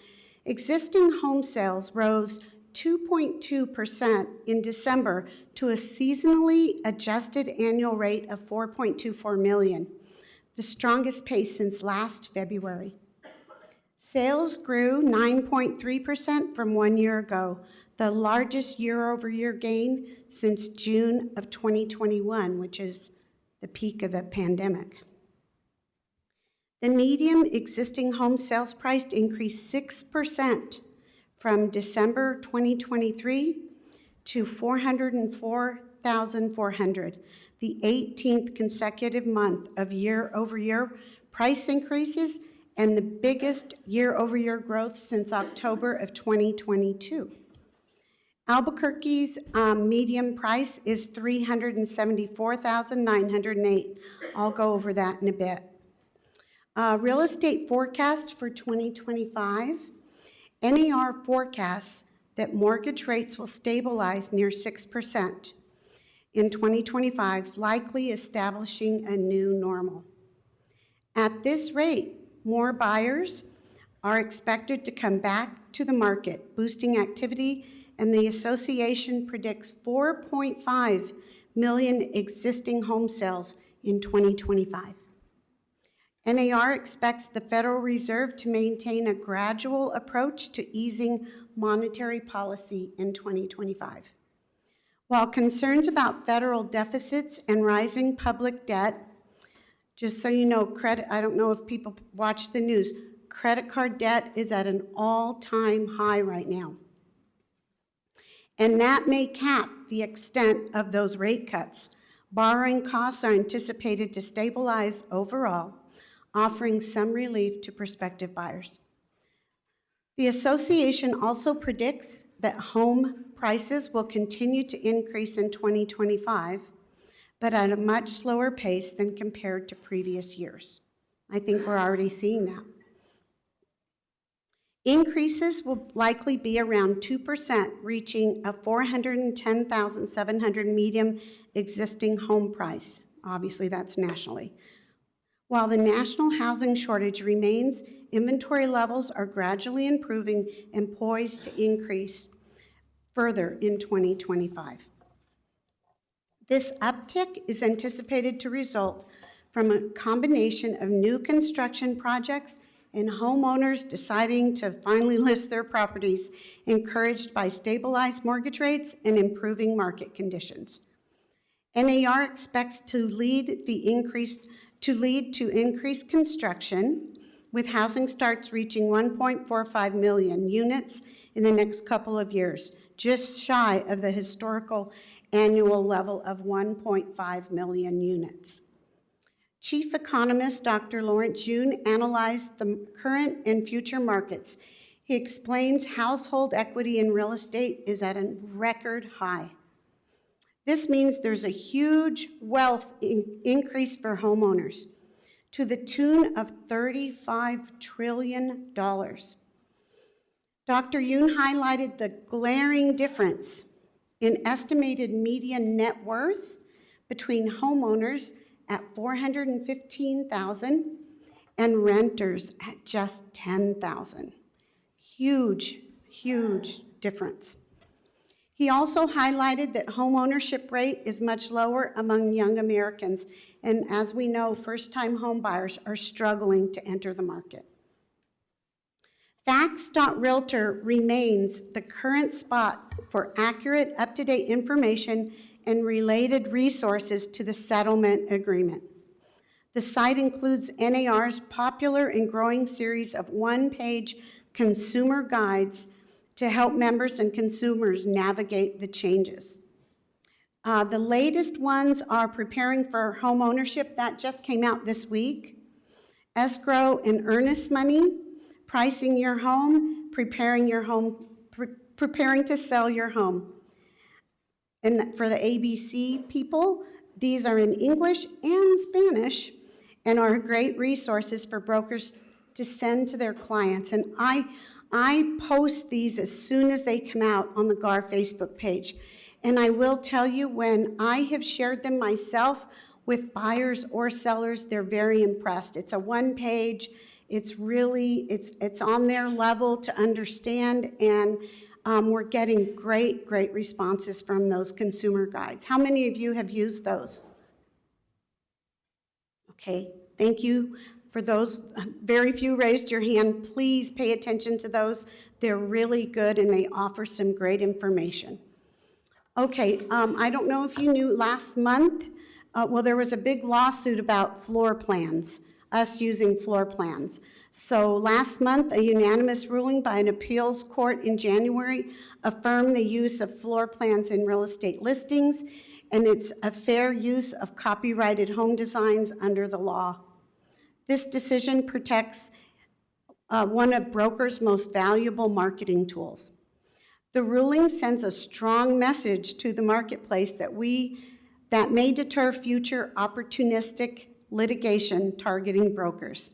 Existing home sales rose 2.2% in December to a seasonally adjusted annual rate of 4.24 million, the strongest pace since last February. Sales grew 9.3% from 1 year ago, the largest year-over-year gain since June of 2021, which is the peak of the pandemic. The median existing home sales price increased 6% from December 2023 to $404,400, the 18th consecutive month of year-over-year price increases and the biggest year-over-year growth since October of 2022. Albuquerque's median price is $374,908. I'll go over that in a bit. Real estate forecast for 2025. NAR forecasts that mortgage rates will stabilize near 6% in 2025, likely establishing a new normal. At this rate, more buyers are expected to come back to the market, boosting activity, and the association predicts 4.5 million existing home sales in 2025. NAR expects the Federal Reserve to maintain a gradual approach to easing monetary policy in 2025. While concerns about federal deficits and rising public debt, just so you know, I don't know if people watch the news, credit card debt is at an all-time high right now. And that may cap the extent of those rate cuts. Borrowing costs are anticipated to stabilize overall, offering some relief to prospective buyers. The association also predicts that home prices will continue to increase in 2025, but at a much slower pace than compared to previous years. I think we're already seeing that. Increases will likely be around 2%, reaching a $410,700 median existing home price. Obviously, that's nationally. While the national housing shortage remains, inventory levels are gradually improving and poised to increase further in 2025. This uptick is anticipated to result from a combination of new construction projects and homeowners deciding to finally list their properties, encouraged by stabilized mortgage rates and improving market conditions. NAR expects to lead to increased construction, with housing starts reaching 1.45 million units in the next couple of years, just shy of the historical annual level of 1.5 million units. Chief economist Dr. Lawrence Yun analyzed the current and future markets. He explains household equity in real estate is at a record high. This means there's a huge wealth increase for homeowners to the tune of $35 trillion. Dr. Yoon highlighted the glaring difference in estimated median net worth between homeowners at $415,000 and renters at just $10,000. Huge, huge difference. He also highlighted that home ownership rate is much lower among young Americans, and as we know, first-time home buyers are struggling to enter the market. Facts.Realtor remains the current spot for accurate, up-to-date information and related resources to the settlement agreement. The site includes NAR's popular and growing series of one-page consumer guides to help members and consumers navigate the changes. The latest ones are preparing for home ownership. That just came out this week. Escrow and earnest money, pricing your home, preparing to sell your home. And for the ABC people, these are in English and Spanish and are great resources for brokers to send to their clients. And I post these as soon as they come out on the GAAR Facebook page. And I will tell you, when I have shared them myself with buyers or sellers, they're very impressed. It's a one page, it's on their level to understand, and we're getting great responses from those consumer guides. How many of you have used those? Okay, thank you. For those, very few raised your hand, please pay attention to those. They're really good and they offer some great information. Okay, I don't know if you knew last month, well, there was a big lawsuit about floor plans, us using floor plans. So last month, a unanimous ruling by an appeals court in January affirmed the use of floor plans in real estate listings, and it's a fair use of copyrighted home designs under the law. This decision protects one of brokers' most valuable marketing tools. The ruling sends a strong message to the marketplace that may deter future opportunistic litigation targeting brokers.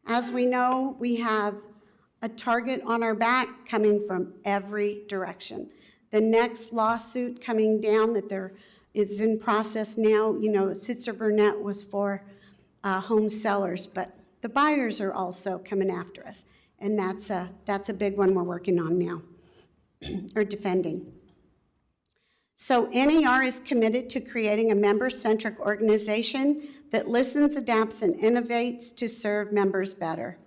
As we know, we have a target on our back coming from every direction. The next lawsuit coming down that is in process now, you know, Sitzer Burnett was for home sellers, but the buyers are also coming after us, and that's a big one we're working on now, or defending. So NAR is committed to creating a member-centric organization that listens, adapts, and innovates to serve members better.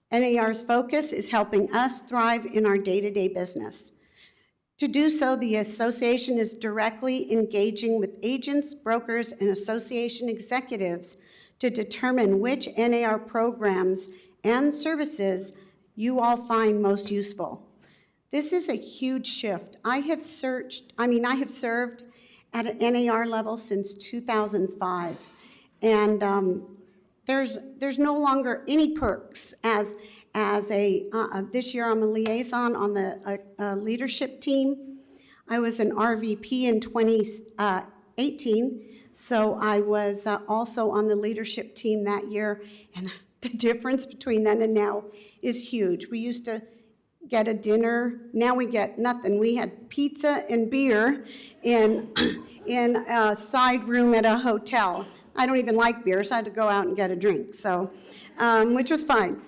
NAR's focus is helping us thrive in our day-to-day business. To do so, the association is directly engaging with agents, brokers, and association executives to determine which NAR programs and services you all find most useful. This is a huge shift. I have served at an NAR level since 2005, and there's no longer any perks as this year I'm a liaison on the leadership team. I was an RVP in 2018, so I was also on the leadership team that year, and the difference between then and now is huge. We used to get a dinner, now we get nothing. We had pizza and beer in a side room at a hotel. I don't even like beer, so I had to go out and get a drink, so, which was fine.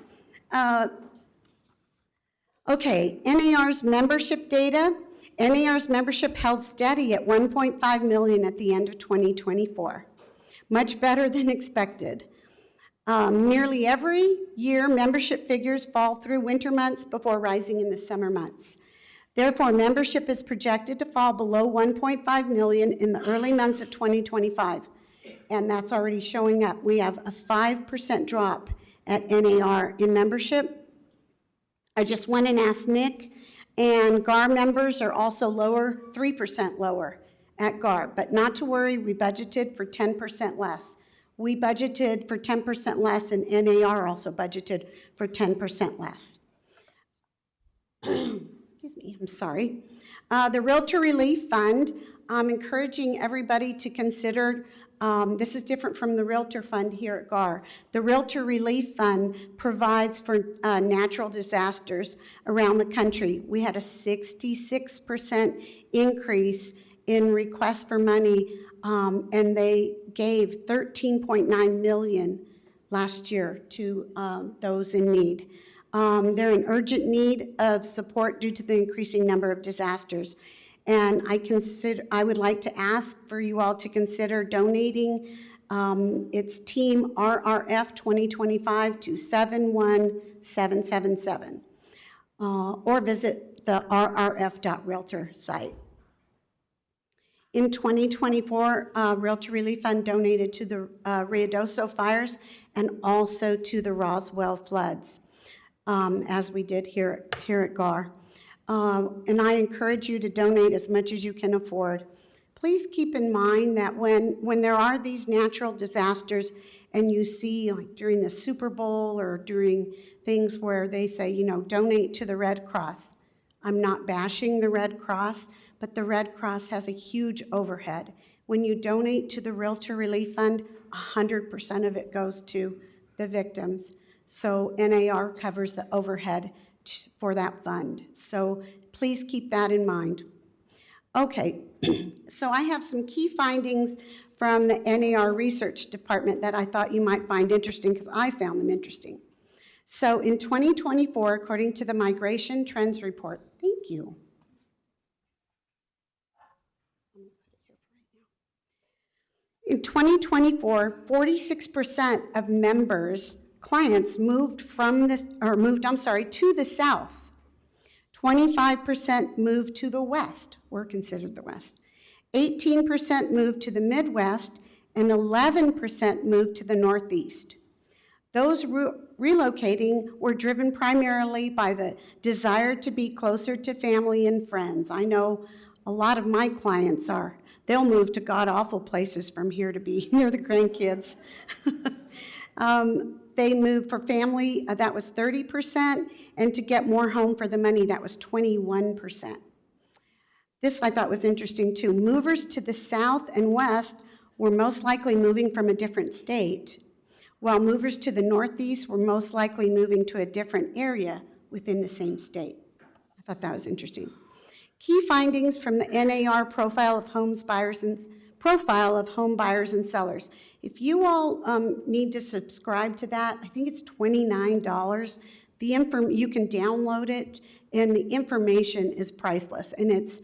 Okay, NAR's membership data. NAR's membership held steady at 1.5 million at the end of 2024, much better than expected. Nearly every year, membership figures fall through winter months before rising in the summer months. Therefore, membership is projected to fall below 1.5 million in the early months of 2025, and that's already showing up. We have a 5% drop at NAR in membership. I just went and asked Nick, and GAAR members are also lower, 3% lower at GAAR, but not to worry, we budgeted for 10% less. We budgeted for 10% less, and NAR also budgeted for 10% less. Excuse me, I'm sorry. The Realtor Relief Fund, I'm encouraging everybody to consider, this is different from the Realtor Fund here at GAAR. The Realtor Relief Fund provides for natural disasters around the country. We had a 66% increase in requests for money, and they gave $13.9 million last year to those in need. They're in urgent need of support due to the increasing number of disasters. And I would like to ask for you all to consider donating its team RRF 2025 to 71777 or visit the rrf.realtor site. In 2024, Realtor Relief Fund donated to the Ruidoso fires and also to the Roswell floods, as we did here at GAAR. And I encourage you to donate as much as you can afford. Please keep in mind that when there are these natural disasters and you see, like during the Super Bowl or during things where they say, you know, donate to the Red Cross. I'm not bashing the Red Cross, but the Red Cross has a huge overhead. When you donate to the Realtor Relief Fund, 100% of it goes to the victims. So NAR covers the overhead for that fund. So please keep that in mind. Okay, so I have some key findings from the NAR research department that I thought you might find interesting because I found them interesting. So in 2024, according to the Migration Trends Report, thank you. In 2024, 46% of members clients moved to the south. 25% moved to the west, we're considered the west. 18% moved to the Midwest, and 11% moved to the Northeast. Those relocating were driven primarily by the desire to be closer to family and friends. I know a lot of my clients are. They'll move to god-awful places from here to be near the grandkids. They moved for family, that was 30%, and to get more home for the money, that was 21%. This I thought was interesting too. Movers to the south and west were most likely moving from a different state, while movers to the northeast were most likely moving to a different area within the same state. I thought that was interesting. Key findings from the NAR profile of home buyers and sellers. If you all need to subscribe to that, I think it's $29. You can download it, and the information is priceless, and it's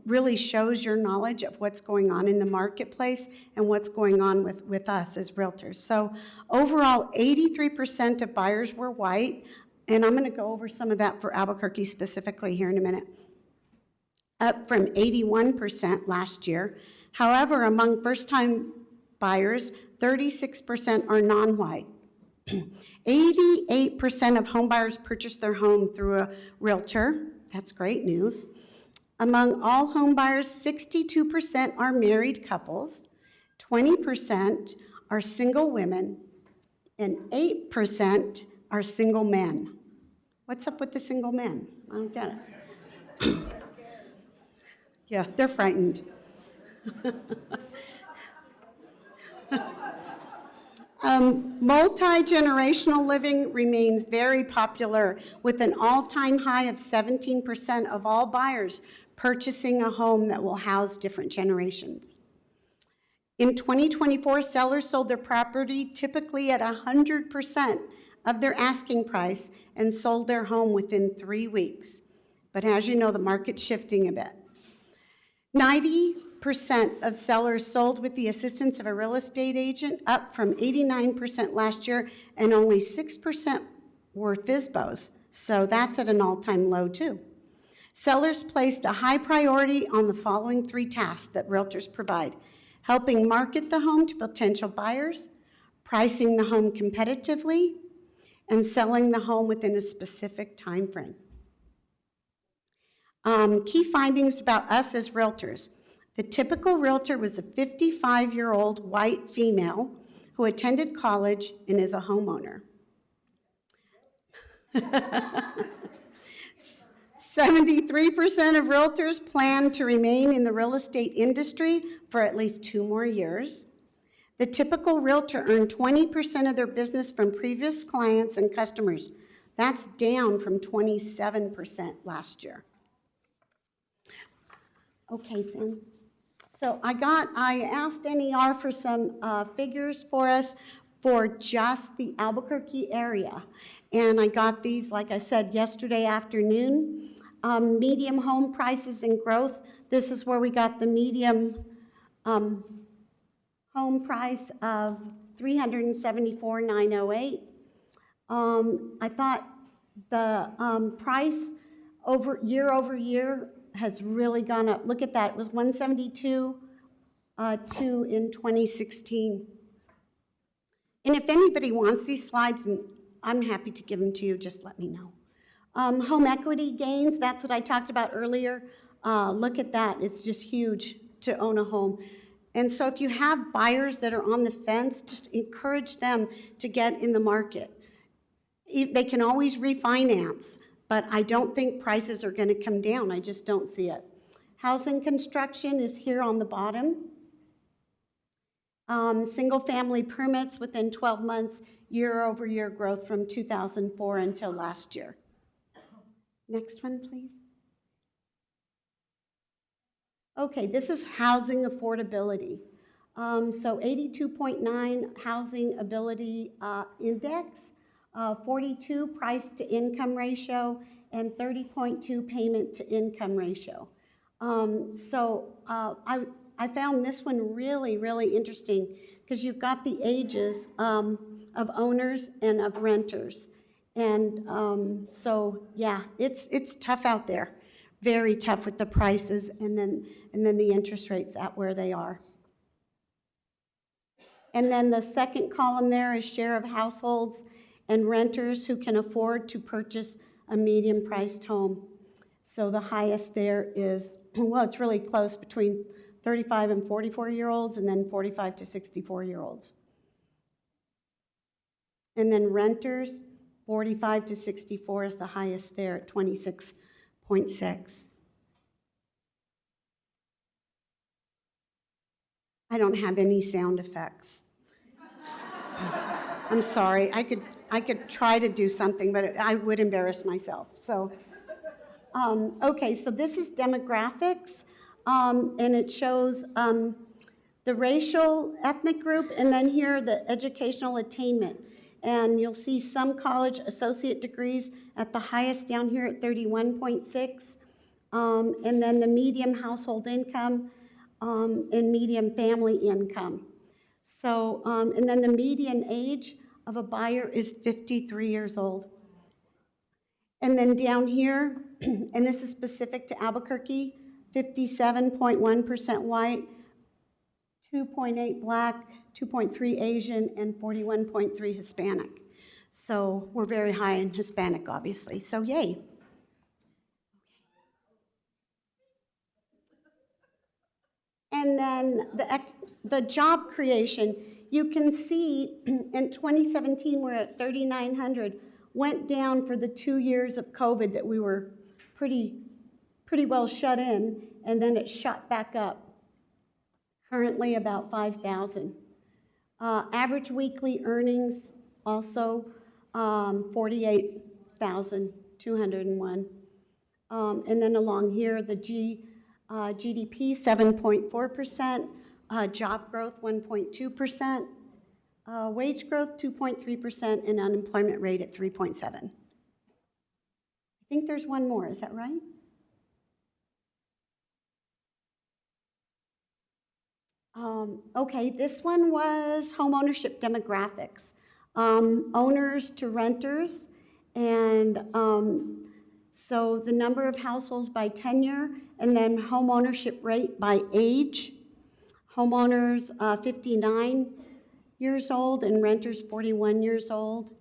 really shows your knowledge of what's going on in the marketplace and what's going on with us as realtors. So overall, 83% of buyers were white, and I'm going to go over some of that for Albuquerque specifically here in a minute, up from 81% last year. However, among first-time buyers, 36% are non-white. 88% of home buyers purchased their home through a realtor. That's great news. Among all home buyers, 62% are married couples, 20% are single women, and 8% are single men. What's up with the single men? I don't get it. Yeah, they're frightened. Multi-generational living remains very popular, with an all-time high of 17% of all buyers purchasing a home that will house different generations. In 2024, sellers sold their property typically at 100% of their asking price and sold their home within 3 weeks. But as you know, the market's shifting a bit. 90% of sellers sold with the assistance of a real estate agent, up from 89% last year, and only 6% were FSBOs, so that's at an all-time low too. Sellers placed a high priority on the following 3 tasks that realtors provide: helping market the home to potential buyers, pricing the home competitively, and selling the home within a specific time frame. Key findings about us as realtors. The typical realtor was a 55-year-old white female who attended college and is a homeowner. 73% of realtors plan to remain in the real estate industry for at least 2 more years. The typical realtor earned 20% of their business from previous clients and customers. That's down from 27% last year. Okay, Sam. So I asked NAR for some figures for us for just the Albuquerque area. And I got these, like I said, yesterday afternoon. Medium home prices and growth. This is where we got the medium home price of $374,908. I thought the price year over year has really gone up. Look at that, it was 172 in 2016. And if anybody wants these slides, and I'm happy to give them to you, just let me know. Home equity gains, that's what I talked about earlier. Look at that, it's just huge to own a home. And so if you have buyers that are on the fence, just encourage them to get in the market. They can always refinance, but I don't think prices are going to come down. I just don't see it. Housing construction is here on the bottom. Single-family permits within 12 months, year-over-year growth from 2004 until last year. Next one, please. Okay, this is housing affordability. So 82.9 housing ability index, 42 price to income ratio, and 30.2 payment to income ratio. I found this one really, really interesting because you've got the ages. of owners and of renters. And so, yeah, it's tough out there, very tough with the prices and then the interest rates at where they are. And then the second column there is share of households and renters who can afford to purchase a medium-priced home. So the highest there is, well, it's really close between 35 and 44-year-olds, and then 45 to 64-year-olds. And then renters, 45 to 64 is the highest there at 26.6. I don't have any sound effects. I'm sorry. I could try to do something, but I would embarrass myself. So, okay, so this is demographics, and it shows the racial, ethnic group, and then here the educational attainment. And you'll see some college associate degrees at the highest down here at 31.6, and then the medium household income and medium family income. So, and then the median age of a buyer is 53 years old. And then down here, and this is specific to Albuquerque, 57.1% white, 2.8 black, 2.3 Asian, and 41.3 Hispanic. So we're very high in Hispanic, obviously, so yay. And then the job creation, you can see in 2017 we're at 3,900, went down for the 2 years of COVID that we were pretty well shut in, and then it shot back up. Currently about 5,000. Average weekly earnings also 48,201. And then along here, the GDP 7.4%, job growth 1.2%, wage growth 2.3%, and unemployment rate at 3.7. I think there's one more, is that right? Okay, this one was home ownership demographics. Owners to renters, and so the number of households by tenure, and then home ownership rate by age. Homeowners 59 years old and renters 41 years old.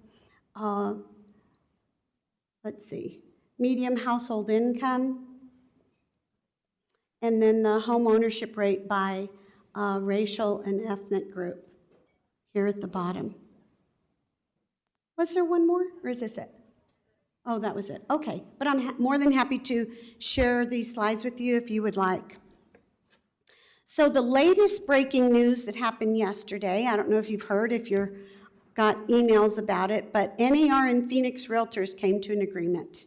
Let's see, medium household income, and then the home ownership rate by racial and ethnic group here at the bottom. Was there one more, or is this it? Oh, that was it. Okay, but I'm more than happy to share these slides with you if you would like. So the latest breaking news that happened yesterday, I don't know if you've heard, if you've got emails about it, but NAR and Phoenix Realtors came to an agreement.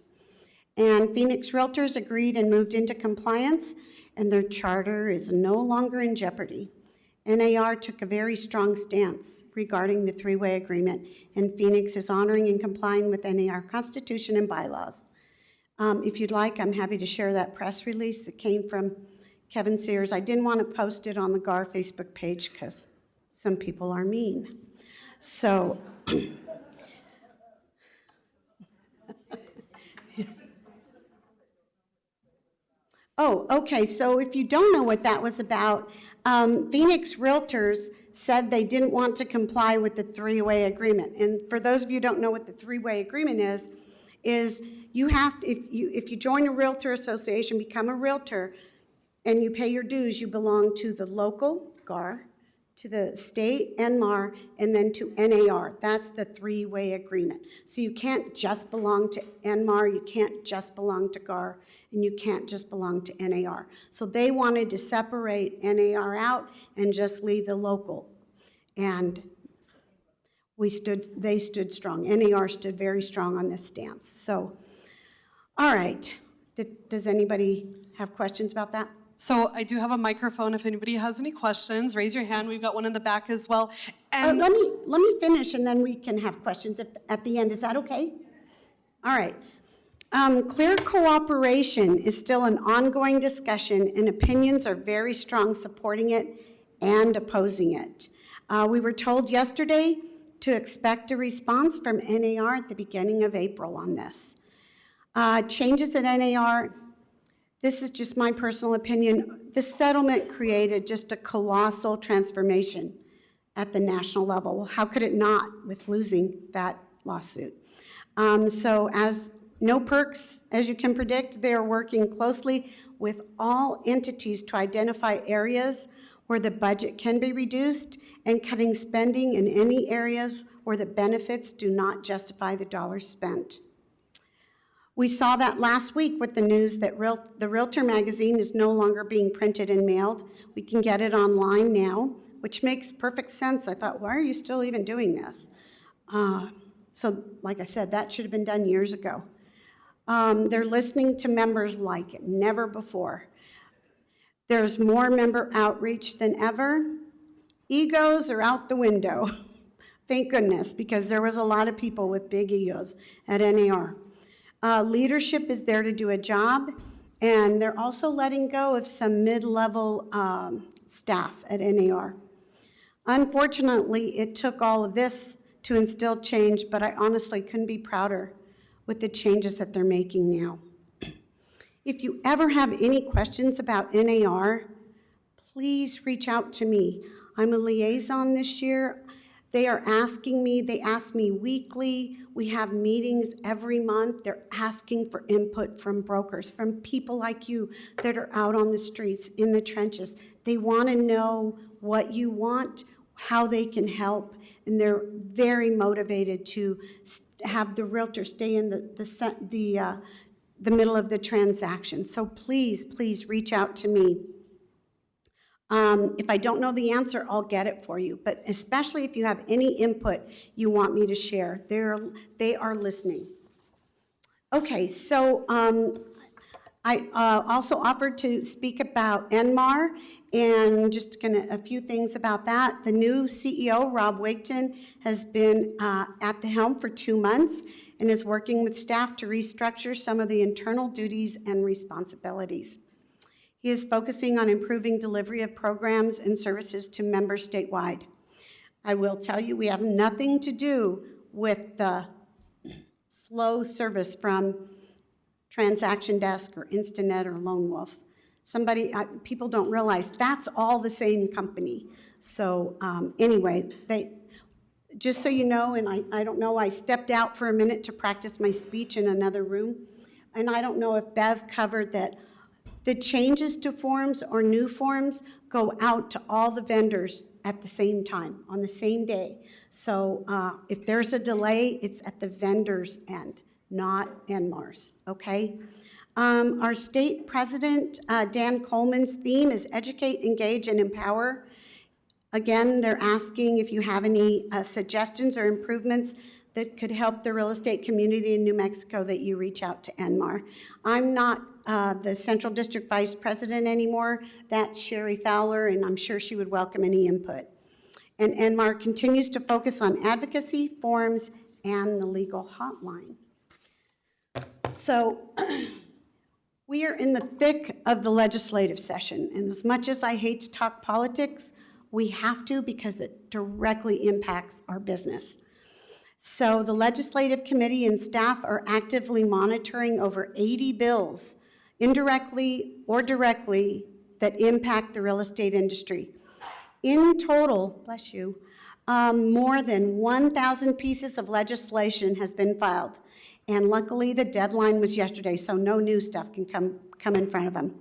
And Phoenix Realtors agreed and moved into compliance, and their charter is no longer in jeopardy. NAR took a very strong stance regarding the three-way agreement, and Phoenix is honoring and complying with NAR Constitution and bylaws. If you'd like, I'm happy to share that press release that came from Kevin Sears. I didn't want to post it on the GAAR Facebook page because some people are mean. So, oh, okay, so if you don't know what that was about, Phoenix Realtors said they didn't want to comply with the three-way agreement. And for those of you who don't know what the three-way agreement is you have to, if you join a realtor association, become a realtor, and you pay your dues, you belong to the local, GAAR, to the state, NMAR, and then to NAR. That's the three-way agreement. So you can't just belong to NMAR, you can't just belong to GAAR, and you can't just belong to NAR. So they wanted to separate NAR out and just leave the local. And they stood strong. NAR stood very strong on this stance. So, all right. Does anybody have questions about that? So I do have a microphone. If anybody has any questions, raise your hand. We've got one in the back as well. And let me finish, and then we can have questions at the end. Is that okay? All right. Clear cooperation is still an ongoing discussion, and opinions are very strong supporting it and opposing it. We were told yesterday to expect a response from NAR at the beginning of April on this. Changes at NAR, this is just my personal opinion. This settlement created just a colossal transformation at the national level. Well, how could it not with losing that lawsuit? So as no perks, as you can predict, they are working closely with all entities to identify areas where the budget can be reduced and cutting spending in any areas where the benefits do not justify the dollars spent. We saw that last week with the news that the Realtor magazine is no longer being printed and mailed. We can get it online now, which makes perfect sense. I thought, why are you still even doing this? So like I said, that should have been done years ago. They're listening to members like never before. There's more member outreach than ever. Egos are out the window. Thank goodness, because there was a lot of people with big egos at NAR. Leadership is there to do a job, and they're also letting go of some mid-level staff at NAR. Unfortunately, it took all of this to instill change, but I honestly couldn't be prouder with the changes that they're making now. If you ever have any questions about NAR, please reach out to me. I'm a liaison this year. They are asking me, they ask me weekly. We have meetings every month. They're asking for input from brokers, from people like you that are out on the streets, in the trenches. They want to know what you want, how they can help, and they're very motivated to have the realtor stay in the middle of the transaction. So please reach out to me. If I don't know the answer, I'll get it for you. But especially if you have any input you want me to share, they are listening. Okay, so I also offered to speak about NMAR, and just a few things about that. The new CEO, Rob Wigton, has been at the helm for 2 months and is working with staff to restructure some of the internal duties and responsibilities. He is focusing on improving delivery of programs and services to members statewide. I will tell you, we have nothing to do with the slow service from Transaction Desk or Instanet or Lone Wolf. People don't realize that's all the same company. So anyway, just so you know, and I don't know, I stepped out for a minute to practice my speech in another room, and I don't know if Bev covered that the changes to forms or new forms go out to all the vendors at the same time, on the same day. So if there's a delay, it's at the vendor's end, not NMAR's, okay? Our state president, Dan Coleman's theme is educate, engage, and empower. Again, they're asking if you have any suggestions or improvements that could help the real estate community in New Mexico, that you reach out to NMAR. I'm not the Central District Vice President anymore. That's Sherry Fowler, and I'm sure she would welcome any input. And NMAR continues to focus on advocacy, forums, and the legal hotline. So we are in the thick of the legislative session, and as much as I hate to talk politics, we have to, because it directly impacts our business. So the Legislative Committee and staff are actively monitoring over 80 bills, indirectly or directly, that impact the real estate industry. In total, bless you, more than 1,000 pieces of legislation has been filed. And luckily, the deadline was yesterday, so no new stuff can come in front of them.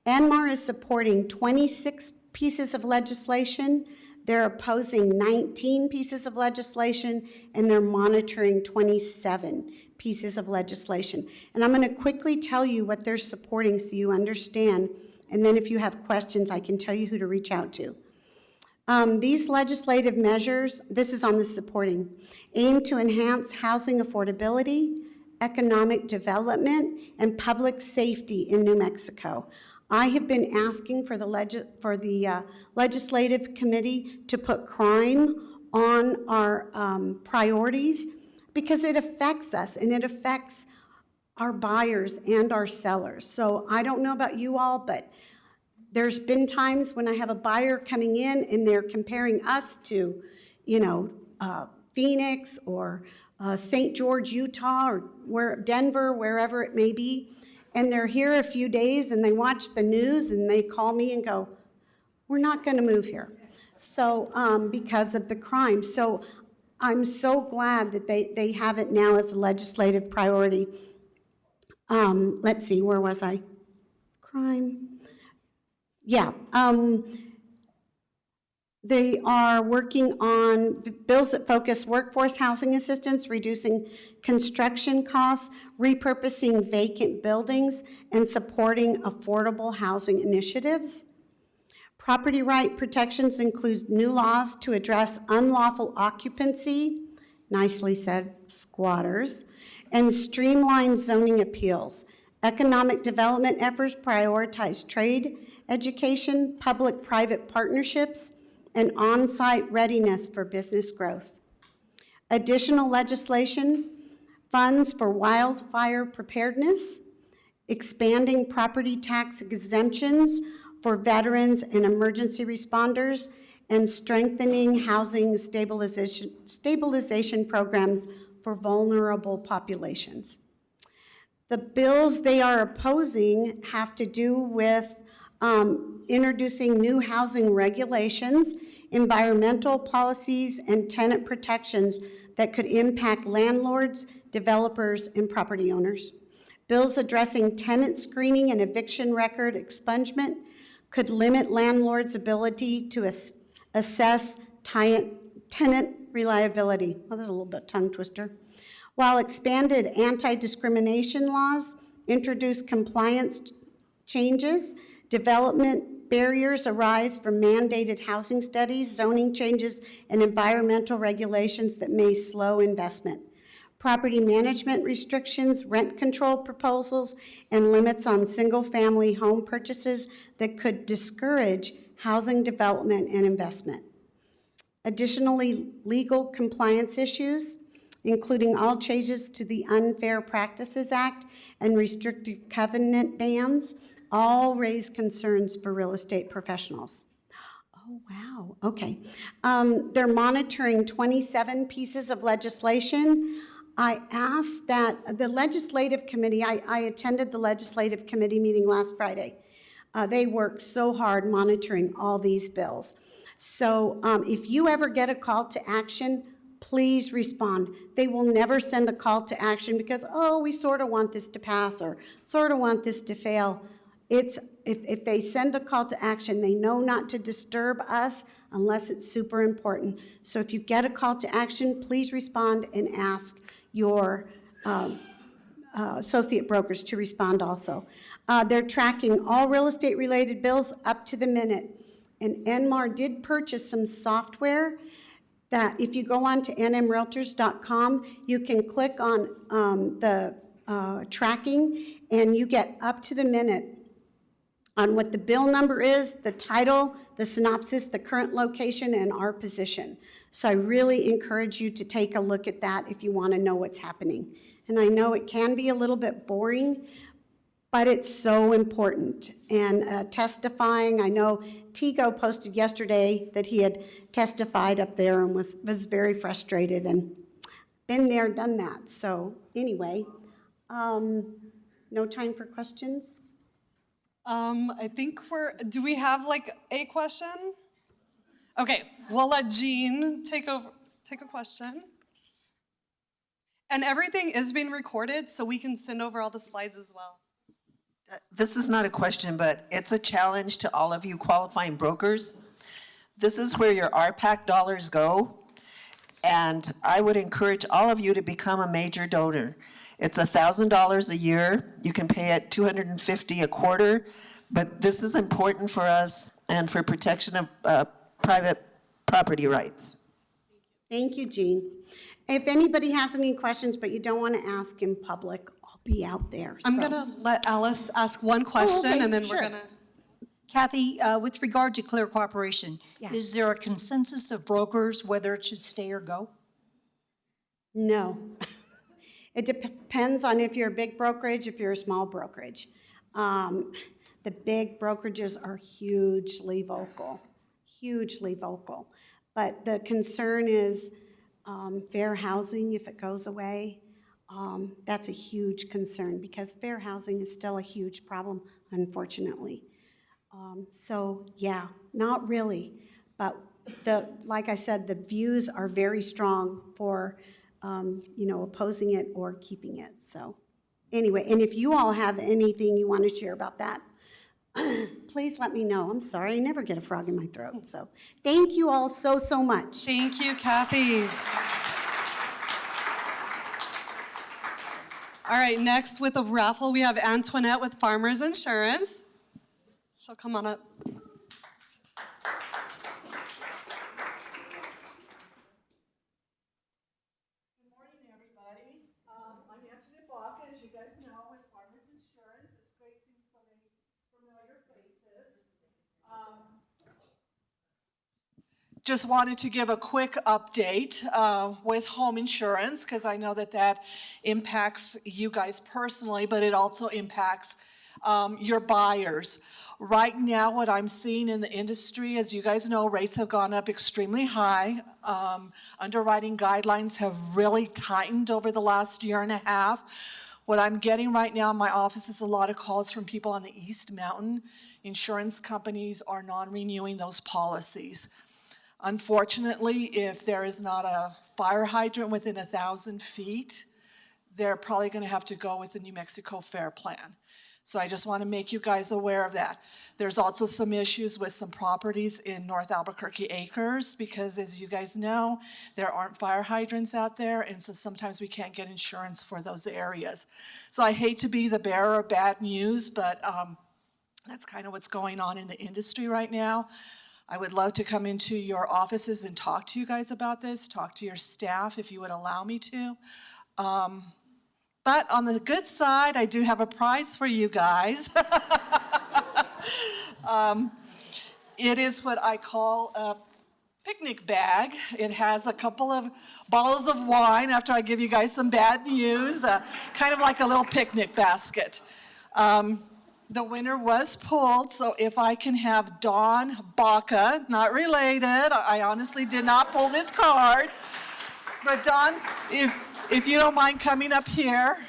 NMAR is supporting 26 pieces of legislation. They're opposing 19 pieces of legislation, and they're monitoring 27 pieces of legislation. And I'm going to quickly tell you what they're supporting so you understand, and then if you have questions, I can tell you who to reach out to. These legislative measures, this is on the supporting, aim to enhance housing affordability, economic development, and public safety in New Mexico. I have been asking for the Legislative Committee to put crime on our priorities, because it affects us and it affects our buyers and our sellers. So I don't know about you all, but there's been times when I have a buyer coming in and they're comparing us to, 50 Phoenix or St. George, Utah, or Denver, wherever it may be, and they're here a few days and they watch the news and they call me and go, we're not going to move here. So because of the crime. So I'm so glad that they have it now as a legislative priority. Let's see, where was I? Crime. Yeah. They are working on bills that focus workforce housing assistance, reducing construction costs, repurposing vacant buildings, and supporting affordable housing initiatives. Property right protections include new laws to address unlawful occupancy, nicely said, squatters, and streamline zoning appeals. Economic development efforts prioritize trade, education, public-private partnerships, and on-site readiness for business growth. Additional legislation, funds for wildfire preparedness, expanding property tax exemptions for veterans and emergency responders, and strengthening housing stabilization programs for vulnerable populations. The bills they are opposing have to do with introducing new housing regulations, environmental policies, and tenant protections that could impact landlords, developers, and property owners. Bills addressing tenant screening and eviction record expungement could limit landlords' ability to assess tenant reliability. Well, that's a little bit tongue twister. While expanded anti-discrimination laws introduce compliance changes, development barriers arise from mandated housing studies, zoning changes, and environmental regulations that may slow investment. Property management restrictions, rent control proposals, and limits on single-family home purchases that could discourage housing development and investment. Additionally, legal compliance issues, including all changes to the Unfair Practices Act and restrictive covenant bans, all raise concerns for real estate professionals. Oh, wow, okay. They're monitoring 27 pieces of legislation. I asked that the legislative committee, I attended the legislative committee meeting last Friday. They worked so hard monitoring all these bills. So if you ever get a call to action, please respond. They will never send a call to action because, oh, we sort of want this to pass or sort of want this to fail. If they send a call to action, they know not to disturb us unless it's super important. So if you get a call to action, please respond and ask your associate brokers to respond also. They're tracking all real estate related bills up to the minute. And NMAR did purchase some software that if you go on to nmrealtors.com, you can click on the tracking and you get up to the minute on what the bill number is, the title, the synopsis, the current location, and our position. So I really encourage you to take a look at that if you want to know what's happening. And I know it can be a little bit boring, but it's so important. And testifying, I know Tigo posted yesterday that he had testified up there and was very frustrated, and been there, done that. So anyway, no time for questions? I think do we have like a question? Okay, we'll let Jean take a question. And everything is being recorded, so we can send over all the slides as well. This is not a question, but it's a challenge to all of you qualifying brokers. This is where your RPAC dollars go, and I would encourage all of you to become a major donor. It's $1,000 a year. You can pay it $250 a quarter, but this is important for us and for protection of private property rights. Thank you, Jean. If anybody has any questions, but you don't want to ask in public, I'll be out there. I'm gonna let Alice ask one question, okay, and then sure. we're gonna. Kathy, with regard to Clear Cooperation, Yeah. is there a consensus of brokers whether it should stay or go? No. It depends on if you're a big brokerage, if you're a small brokerage. The big brokerages are hugely vocal. But the concern is Fair housing, if it goes away, that's a huge concern because fair housing is still a huge problem, unfortunately. So, yeah, not really, but like I said, the views are very strong for, opposing it or keeping it, so. Anyway, and if you all have anything you want to share about that, please let me know. I'm sorry, I never get a frog in my throat, so. Thank you all so much. Thank you, Kathy. All right, next with the raffle, we have Antoinette with Farmers Insurance. She'll come on up. As you guys know, with Farmers Insurance, it's great seeing so many familiar faces. Just wanted to give a quick update with home insurance because I know that impacts you guys personally, but it also impacts your buyers. Right now, what I'm seeing in the industry, as you guys know, rates have gone up extremely high. Underwriting guidelines have really tightened over the last year and a half. What I'm getting right now in my office is a lot of calls from people on the East Mountain. Insurance companies are non-renewing those policies. Unfortunately, if there is not a fire hydrant within 1,000 feet, they're probably going to have to go with the New Mexico Fair Plan. So I just want to make you guys aware of that. There's also some issues with some properties in North Albuquerque Acres because, as you guys know, there aren't fire hydrants out there, and so sometimes we can't get insurance for those areas. So I hate to be the bearer of bad news, but that's kind of what's going on in the industry right now. I would love to come into your offices and talk to you guys about this, talk to your staff if you would allow me to. But on the good side, I do have a prize for you guys. It is what I call a picnic bag. It has a couple of bottles of wine after I give you guys some bad news, kind of like a little picnic basket. The winner was pulled, so if I can have Dawn Baca, not related, I honestly did not pull this card, but Dawn, if you don't mind coming up here.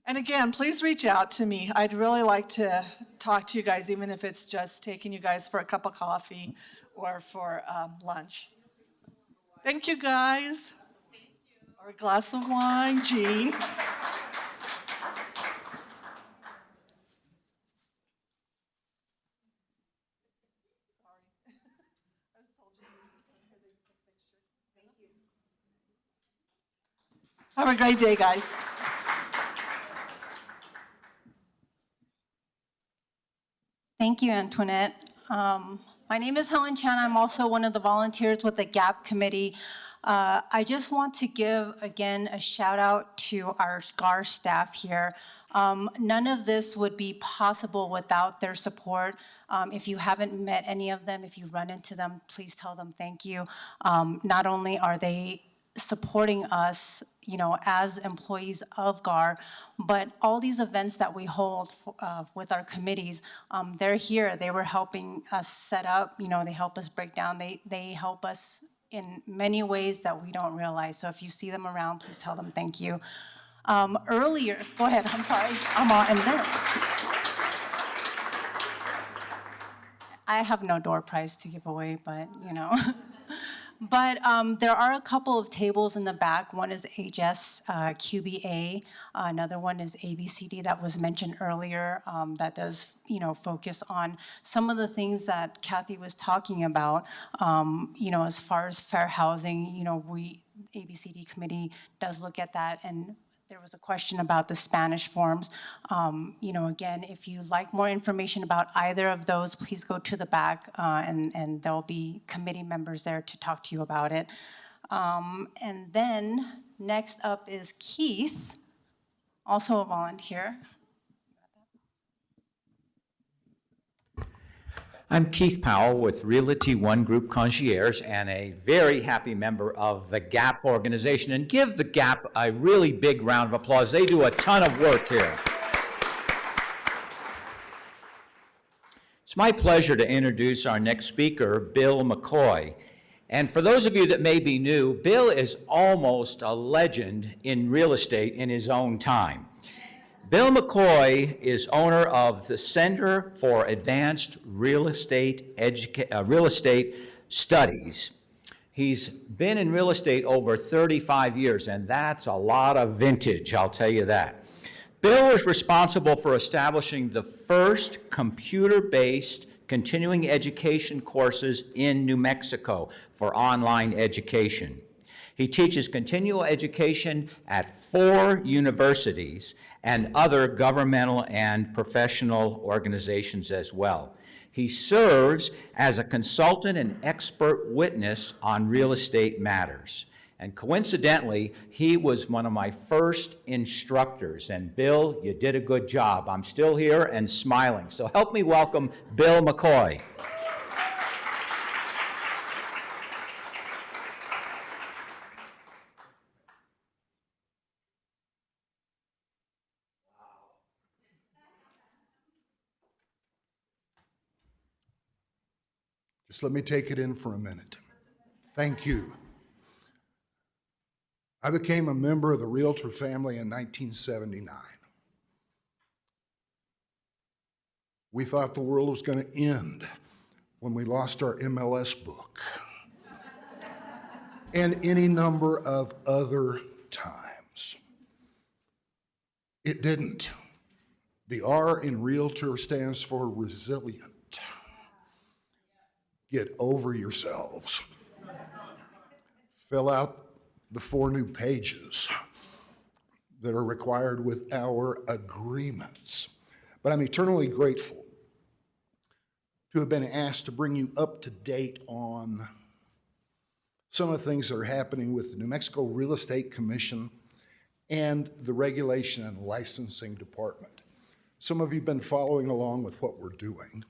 And again, please reach out to me. I'd really like to talk to you guys, even if it's just taking you guys for a cup of coffee or for lunch. Thank you, guys. Or a glass of wine, Jean. Have a great day, guys. Thank you, Antoinette. My name is Helen Chan. I'm also one of the volunteers with the GAAR committee. I just want to give, again, a shout out to our GAAR staff here. None of this would be possible without their support. If you haven't met any of them, if you run into them, please tell them thank you. Not only are they supporting us, as employees of GAAR, but all these events that we hold with our committees, they're here. They were helping us set up, they help us break down. They help us in many ways that we don't realize. So if you see them around, please tell them thank you. Earlier, go ahead, I'm sorry. And then I have no door prize to give away, but But there are a couple of tables in the back. One is HS QBA. Another one is ABCD that was mentioned earlier that does, focus on some of the things that Kathy was talking about, as far as fair housing, ABCD committee does look at that. And there was a question about the Spanish forms. Again, if you'd like more information about either of those, please go to the back and there'll be committee members there to talk to you about it. And then next up is Keith, also a volunteer. I'm Keith Powell with Realty One Group Concierge and a very happy member of the GAAR organization. And give the GAAR a really big round of applause. They do a ton of work here. It's my pleasure to introduce our next speaker, Bill McCoy. And for those of you that may be new, Bill is almost a legend in real estate in his own time. Bill McCoy is owner of the Center for Advanced Real Estate Studies. He's been in real estate over 35 years, and that's a lot of vintage, I'll tell you that. Bill was responsible for establishing the first computer-based continuing education courses in New Mexico for online education. He teaches continual education at 4 universities and other governmental and professional organizations as well. He serves as a consultant and expert witness on real estate matters. And coincidentally, he was one of my first instructors. And Bill, you did a good job. I'm still here and smiling. So help me welcome Bill McCoy. Just let me take it in for a minute. Thank you. I became a member of the Realtor family in 1979. We thought the world was going to end when we lost our MLS book and any number of other times. It didn't. The R in Realtor stands for resilient. Get over yourselves. Fill out the 4 new pages that are required with our agreements. But I'm eternally grateful to have been asked to bring you up to date on some of the things that are happening with the New Mexico Real Estate Commission and the Regulation and Licensing Department. Some of you have been following along with what we're doing.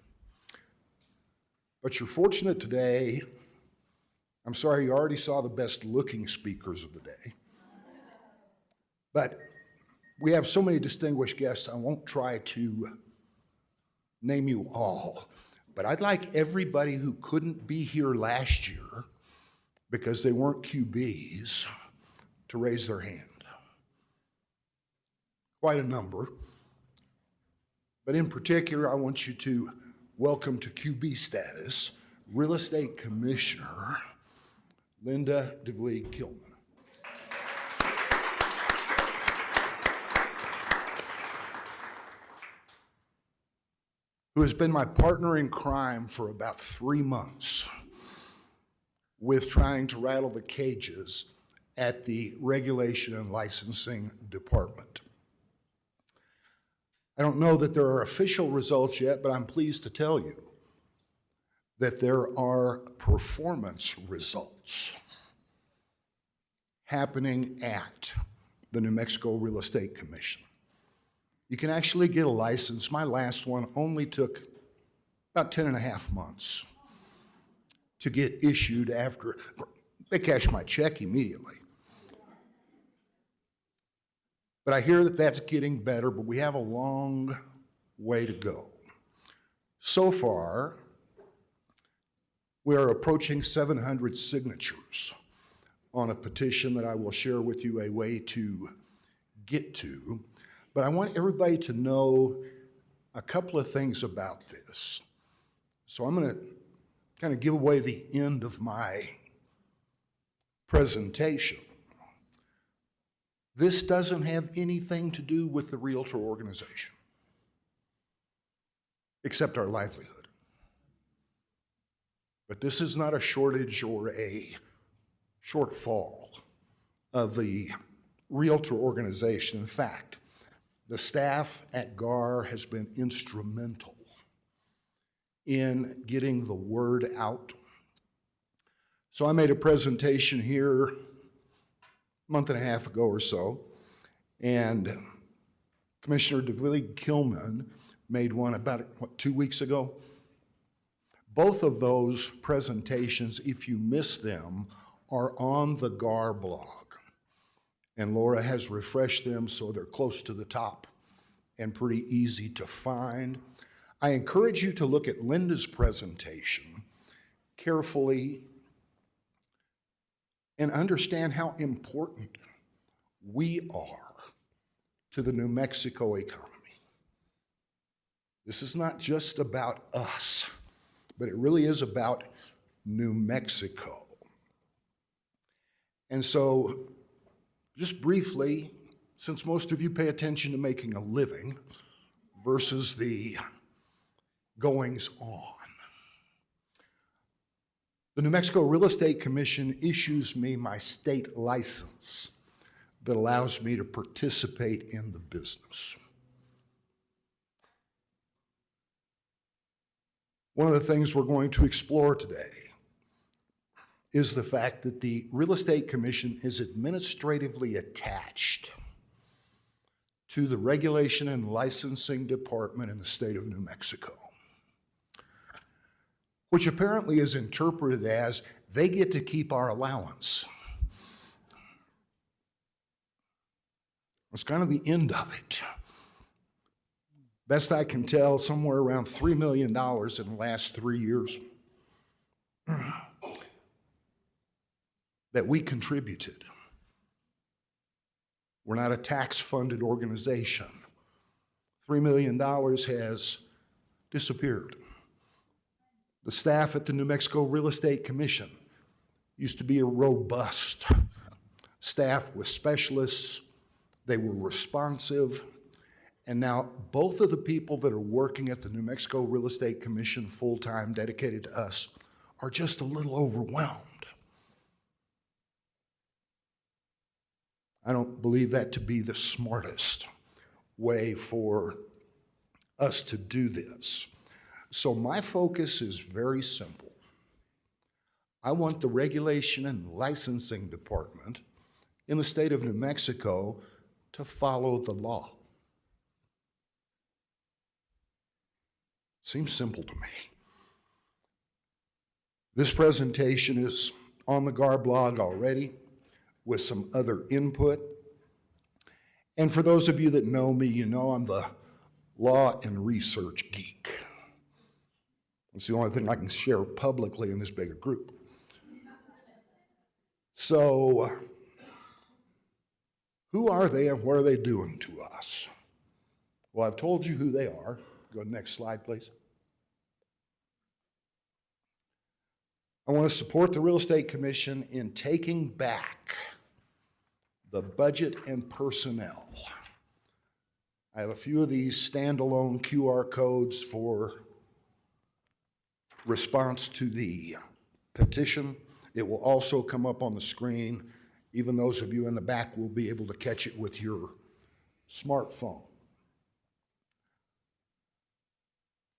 But you're fortunate today. I'm sorry you already saw the best looking speakers of the day. But we have so many distinguished guests, I won't try to name you all. But I'd like everybody who couldn't be here last year because they weren't QBs to raise their hand. Quite a number. But in particular, I want you to welcome to QB status, Real Estate Commissioner Linda DeVlie-Kilman. Who has been my partner in crime for about 3 months with trying to rattle the cages at the Regulation and Licensing Department. I don't know that there are official results yet, but I'm pleased to tell you that there are performance results happening at the New Mexico Real Estate Commission. You can actually get a license. My last one only took about 10.5 months to get issued after. They cashed my check immediately. But I hear that that's getting better, but we have a long way to go. So far, we are approaching 700 signatures on a petition that I will share with you a way to get to. But I want everybody to know a couple of things about this. So I'm going to kind of give away the end of my presentation. This doesn't have anything to do with the Realtor organization, except our livelihood. But this is not a shortage or a shortfall of the Realtor organization. In fact, the staff at GAAR has been instrumental in getting the word out. So I made a presentation here a month and a half ago or so, and Commissioner DeVille-Kilman made one about, 2 weeks ago? Both of those presentations, if you missed them, are on the GAAR blog. And Laura has refreshed them so they're close to the top and pretty easy to find. I encourage you to look at Linda's presentation carefully and understand how important we are to the New Mexico economy. This is not just about us, but it really is about New Mexico. And so, just briefly, since most of you pay attention to making a living versus the goings on, the New Mexico Real Estate Commission issues me my state license that allows me to participate in the business. One of the things we're going to explore today is the fact that the Real Estate Commission is administratively attached to the Regulation and Licensing Department in the state of New Mexico, which apparently is interpreted as they get to keep our allowance. It's kind of the end of it. Best I can tell, somewhere around $3 million in the last 3 years that we contributed. We're not a tax-funded organization. $3 million has disappeared. The staff at the New Mexico Real Estate Commission used to be a robust staff with specialists. They were responsive. And now both of the people that are working at the New Mexico Real Estate Commission full-time, dedicated to us, are just a little overwhelmed. I don't believe that to be the smartest way for us to do this. So my focus is very simple. I want the Regulation and Licensing Department in the state of New Mexico to follow the law. Seems simple to me. This presentation is on the GAAR blog already with some other input. And for those of you that know me, you know I'm the law and research geek. It's the only thing I can share publicly in this bigger group. So, who are they and what are they doing to us? Well, I've told you who they are. Go to the next slide, please. I want to support the Real Estate Commission in taking back the budget and personnel. I have a few of these standalone QR codes for response to the petition. It will also come up on the screen. Even those of you in the back will be able to catch it with your smartphone.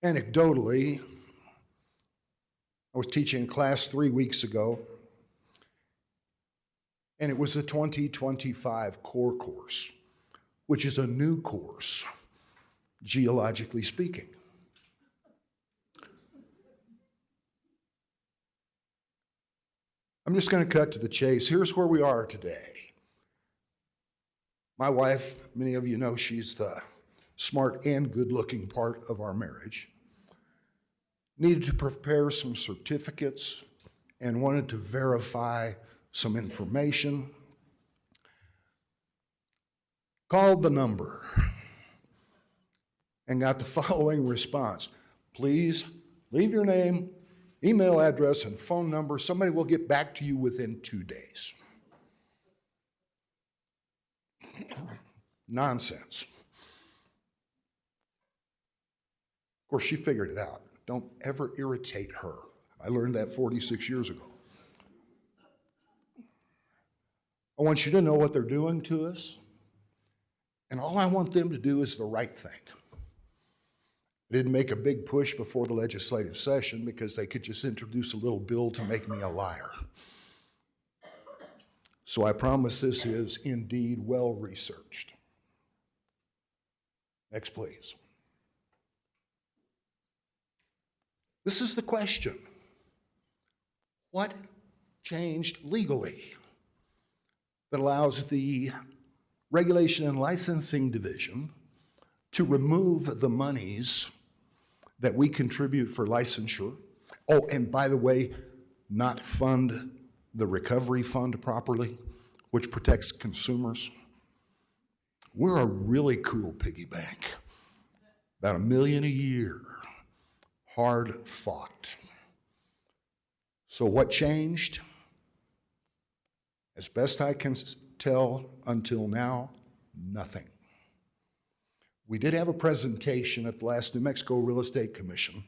Anecdotally, I was teaching a class 3 weeks ago, and it was a 2025 core course, which is a new course, geologically speaking. I'm just going to cut to the chase. Here's where we are today. My wife, many of you know, she's the smart and good-looking part of our marriage. Needed to prepare some certificates and wanted to verify some information. Called the number and got the following response. Please leave your name, email address, and phone number. Somebody will get back to you within 2 days. Nonsense. Of course, she figured it out. Don't ever irritate her. I learned that 46 years ago. I want you to know what they're doing to us, and all I want them to do is the right thing. I didn't make a big push before the legislative session because they could just introduce a little bill to make me a liar. So I promise this is indeed well researched. Next, please. This is the question. What changed legally that allows the Regulation and Licensing Division to remove the monies that we contribute for licensure? Oh, and by the way, not fund the recovery fund properly, which protects consumers. We're a really cool piggy bank. About $1 million a year, hard fought. So what changed? As best I can tell until now, nothing. We did have a presentation at the last New Mexico Real Estate Commission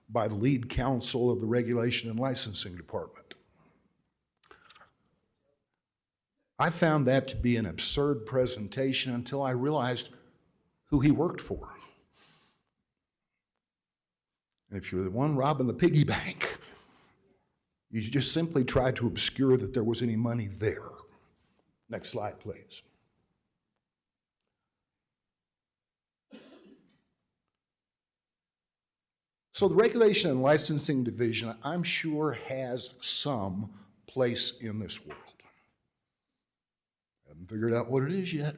by the lead counsel of the Regulation and Licensing Department. I found that to be an absurd presentation until I realized who he worked for. And if you're the one robbing the piggy bank, you just simply tried to obscure that there was any money there. Next slide, please. So the Regulation and Licensing Division, I'm sure, has some place in this world. Haven't figured out what it is yet,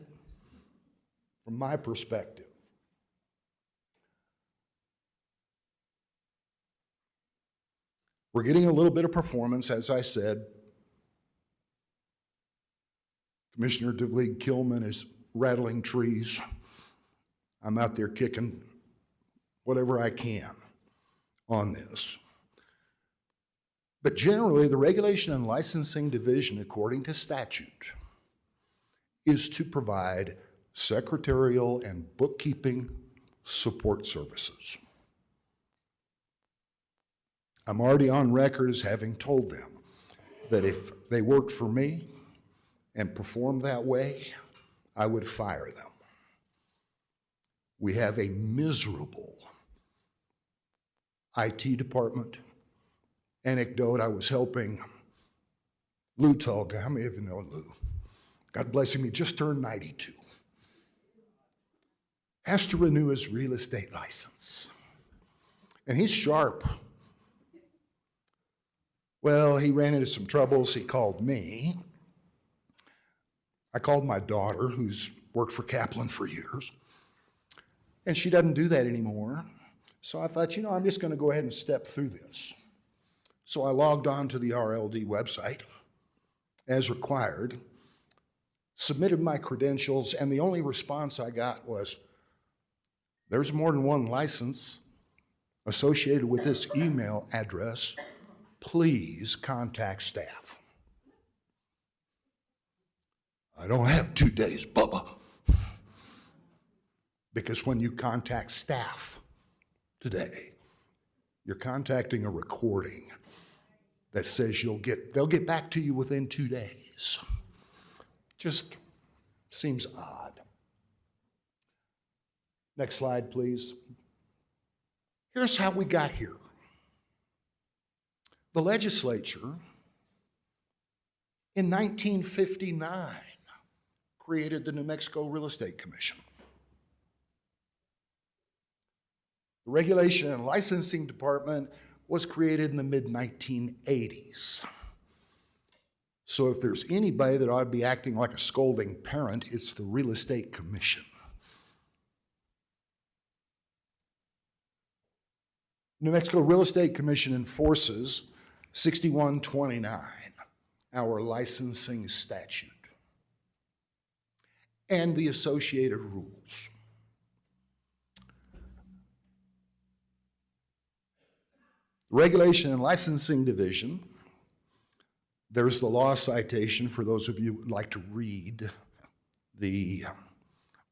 from my perspective. We're getting a little bit of performance, as I said. Commissioner DeVlieg Kilman is rattling trees. I'm out there kicking whatever I can on this. But generally, the Regulation and Licensing Division, according to statute, is to provide secretarial and bookkeeping support services. I'm already on record as having told them that if they worked for me and performed that way, I would fire them. We have a miserable IT department. Anecdote, I was helping Lou Tulga. How many of you know Lou? God bless him, he just turned 92. Has to renew his real estate license. And he's sharp. Well, he ran into some troubles. He called me. I called my daughter, who's worked for Kaplan for years. And she doesn't do that anymore. So I thought, you know, I'm just going to go ahead and step through this. So I logged on to the RLD website as required, submitted my credentials, and the only response I got was, there's more than one license associated with this email address. Please contact staff. I don't have 2 days, Bubba. Because when you contact staff today, you're contacting a recording that says they'll get back to you within 2 days. Just seems odd. Next slide, please. Here's how we got here. The legislature in 1959 created the New Mexico Real Estate Commission. The Regulation and Licensing Department was created in the mid-1980s. So if there's anybody that ought to be acting like a scolding parent, it's the Real Estate Commission. New Mexico Real Estate Commission enforces 6129, our licensing statute, and the associated rules. Regulation and Licensing Division, there's the law citation for those of you who would like to read the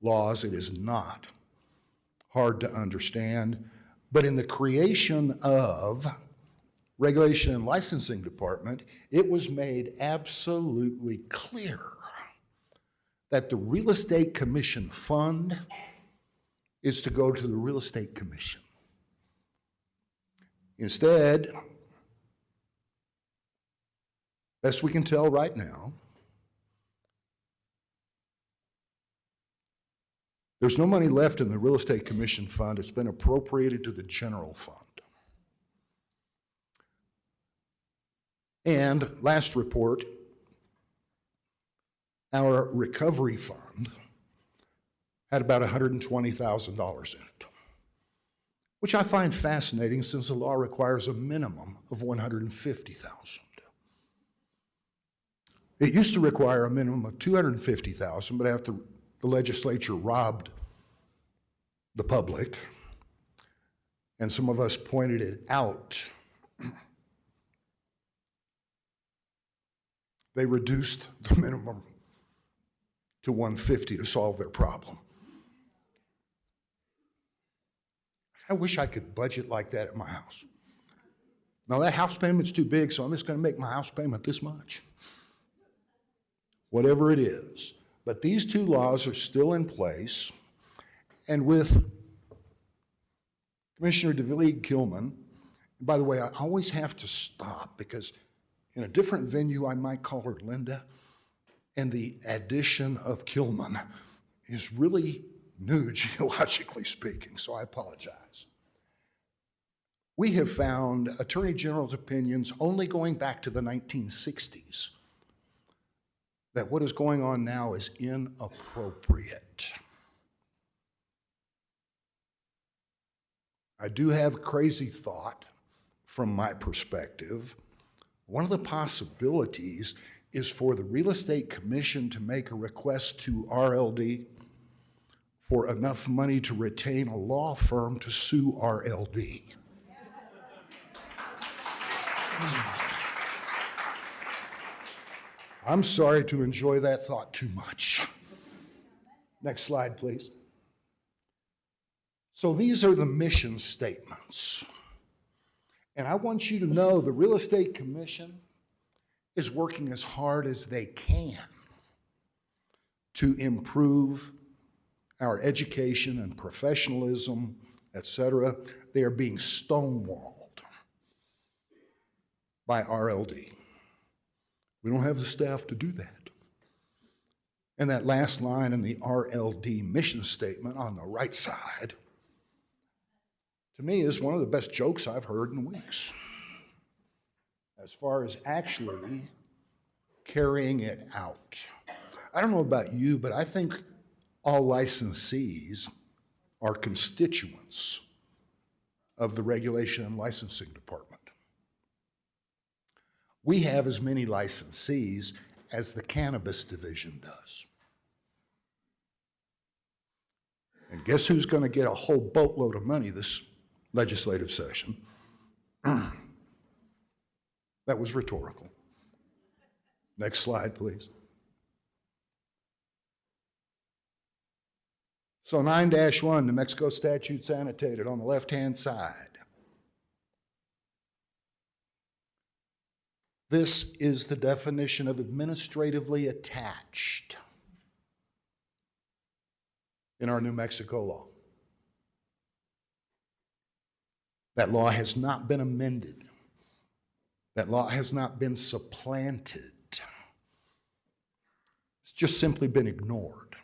laws. It is not hard to understand, but in the creation of Regulation and Licensing Department, it was made absolutely clear that the Real Estate Commission fund is to go to the Real Estate Commission. Instead, best we can tell right now, there's no money left in the Real Estate Commission fund. It's been appropriated to the general fund. And last report, our recovery fund had about $120,000 in it, which I find fascinating since the law requires a minimum of $150,000. It used to require a minimum of $250,000, but after the legislature robbed the public, and some of us pointed it out, they reduced the minimum to $150,000 to solve their problem. I wish I could budget like that at my house. Now that house payment's too big, so I'm just gonna make my house payment this much. Whatever it is. But these two laws are still in place, and with Commissioner DeVille Kilman, by the way, I always have to stop because in a different venue I might call her Linda, and the addition of Kilman is really new geologically speaking, so I apologize. We have found Attorney General's opinions only going back to the 1960s that what is going on now is inappropriate. I do have a crazy thought from my perspective. One of the possibilities is for the Real Estate Commission to make a request to RLD for enough money to retain a law firm to sue RLD. I'm sorry to enjoy that thought too much. Next slide, please. So these are the mission statements. And I want you to know the Real Estate Commission is working as hard as they can to improve our education and professionalism, et cetera. They are being stonewalled by RLD. We don't have the staff to do that. And that last line in the RLD mission statement on the right side, to me, is one of the best jokes I've heard in weeks, as far as actually carrying it out. I don't know about you, but I think all licensees are constituents of the Regulation and Licensing Department. We have as many licensees as the Cannabis Division does. And guess who's going to get a whole boatload of money this legislative session? That was rhetorical. Next slide, please. So 9-1, New Mexico statutes annotated on the left-hand side. This is the definition of administratively attached in our New Mexico law. That law has not been amended. That law has not been supplanted. It's just simply been ignored.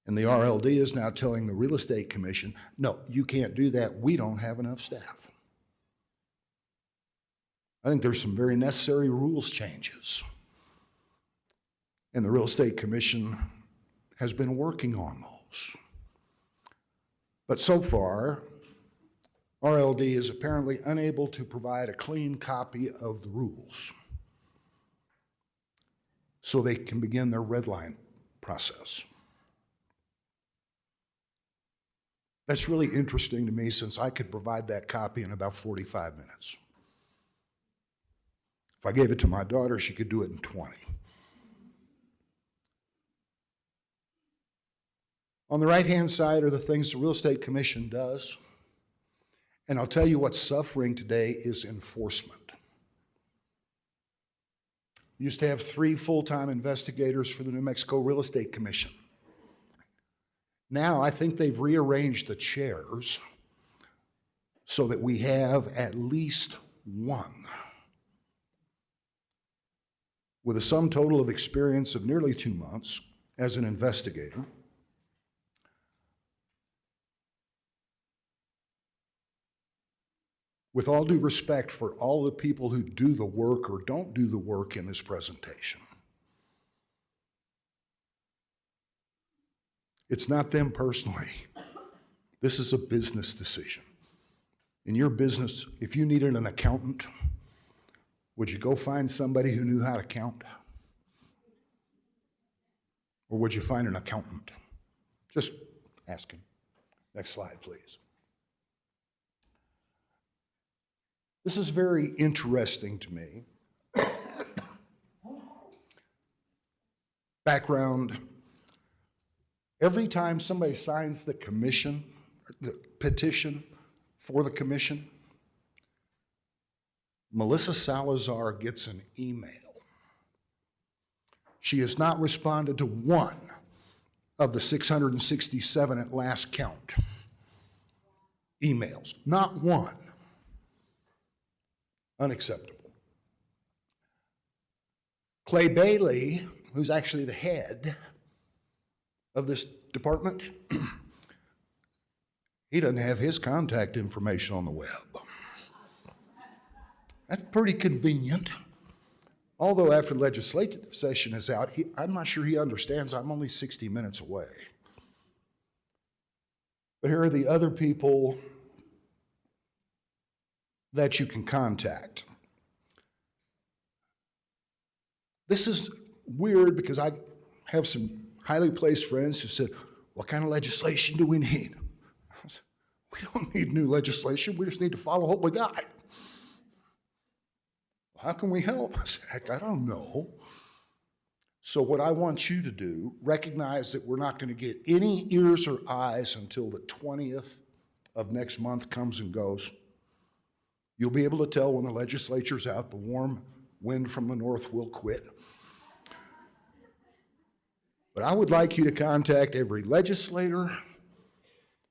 And the RLD is now telling the Real Estate Commission, no, you can't do that. We don't have enough staff. I think there's some very necessary rules changes. And the Real Estate Commission has been working on those. But so far, RLD is apparently unable to provide a clean copy of the rules so they can begin their red line process. That's really interesting to me since I could provide that copy in about 45 minutes. If I gave it to my daughter, she could do it in 20. On the right-hand side are the things the Real Estate Commission does. And I'll tell you what's suffering today is enforcement. We used to have 3 full-time investigators for the New Mexico Real Estate Commission. Now I think they've rearranged the chairs so that we have at least 1 with a sum total of experience of nearly 2 months as an investigator. With all due respect for all the people who do the work or don't do the work in this presentation, it's not them personally. This is a business decision. In your business, if you needed an accountant, would you go find somebody who knew how to count? Or would you find an accountant? Just asking. Next slide, please. This is very interesting to me. Background, every time somebody signs the petition for the commission, Melissa Salazar gets an email. She has not responded to one of the 667 at last count emails. Not one. Unacceptable. Clay Bailey, who's actually the head of this department, he doesn't have his contact information on the web. That's pretty convenient. Although after the legislative session is out, I'm not sure he understands I'm only 60 minutes away. But here are the other people that you can contact. This is weird because I have some highly placed friends who said, what kind of legislation do we need? I said, we don't need new legislation. We just need to follow what we got. How can we help? I said, heck, I don't know. So what I want you to do, recognize that we're not going to get any ears or eyes until the 20th of next month comes and goes. You'll be able to tell when the legislature's out, the warm wind from the north will quit. But I would like you to contact every legislator,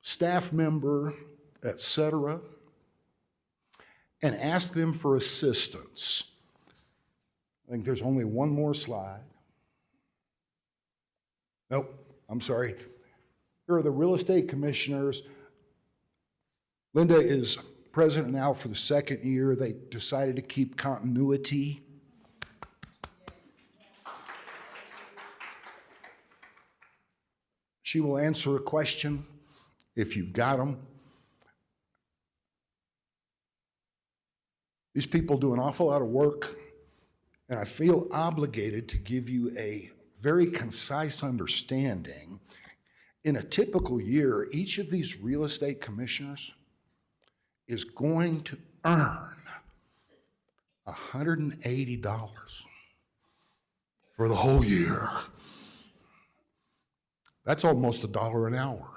staff member, etc., and ask them for assistance. I think there's only one more slide. Nope, I'm sorry. Here are the real estate commissioners. Linda is president now for the second year. They decided to keep continuity. She will answer a question if you've got them. These people do an awful lot of work, and I feel obligated to give you a very concise understanding. In a typical year, each of these real estate commissioners is going to earn $180 for the whole year. That's almost $1 an hour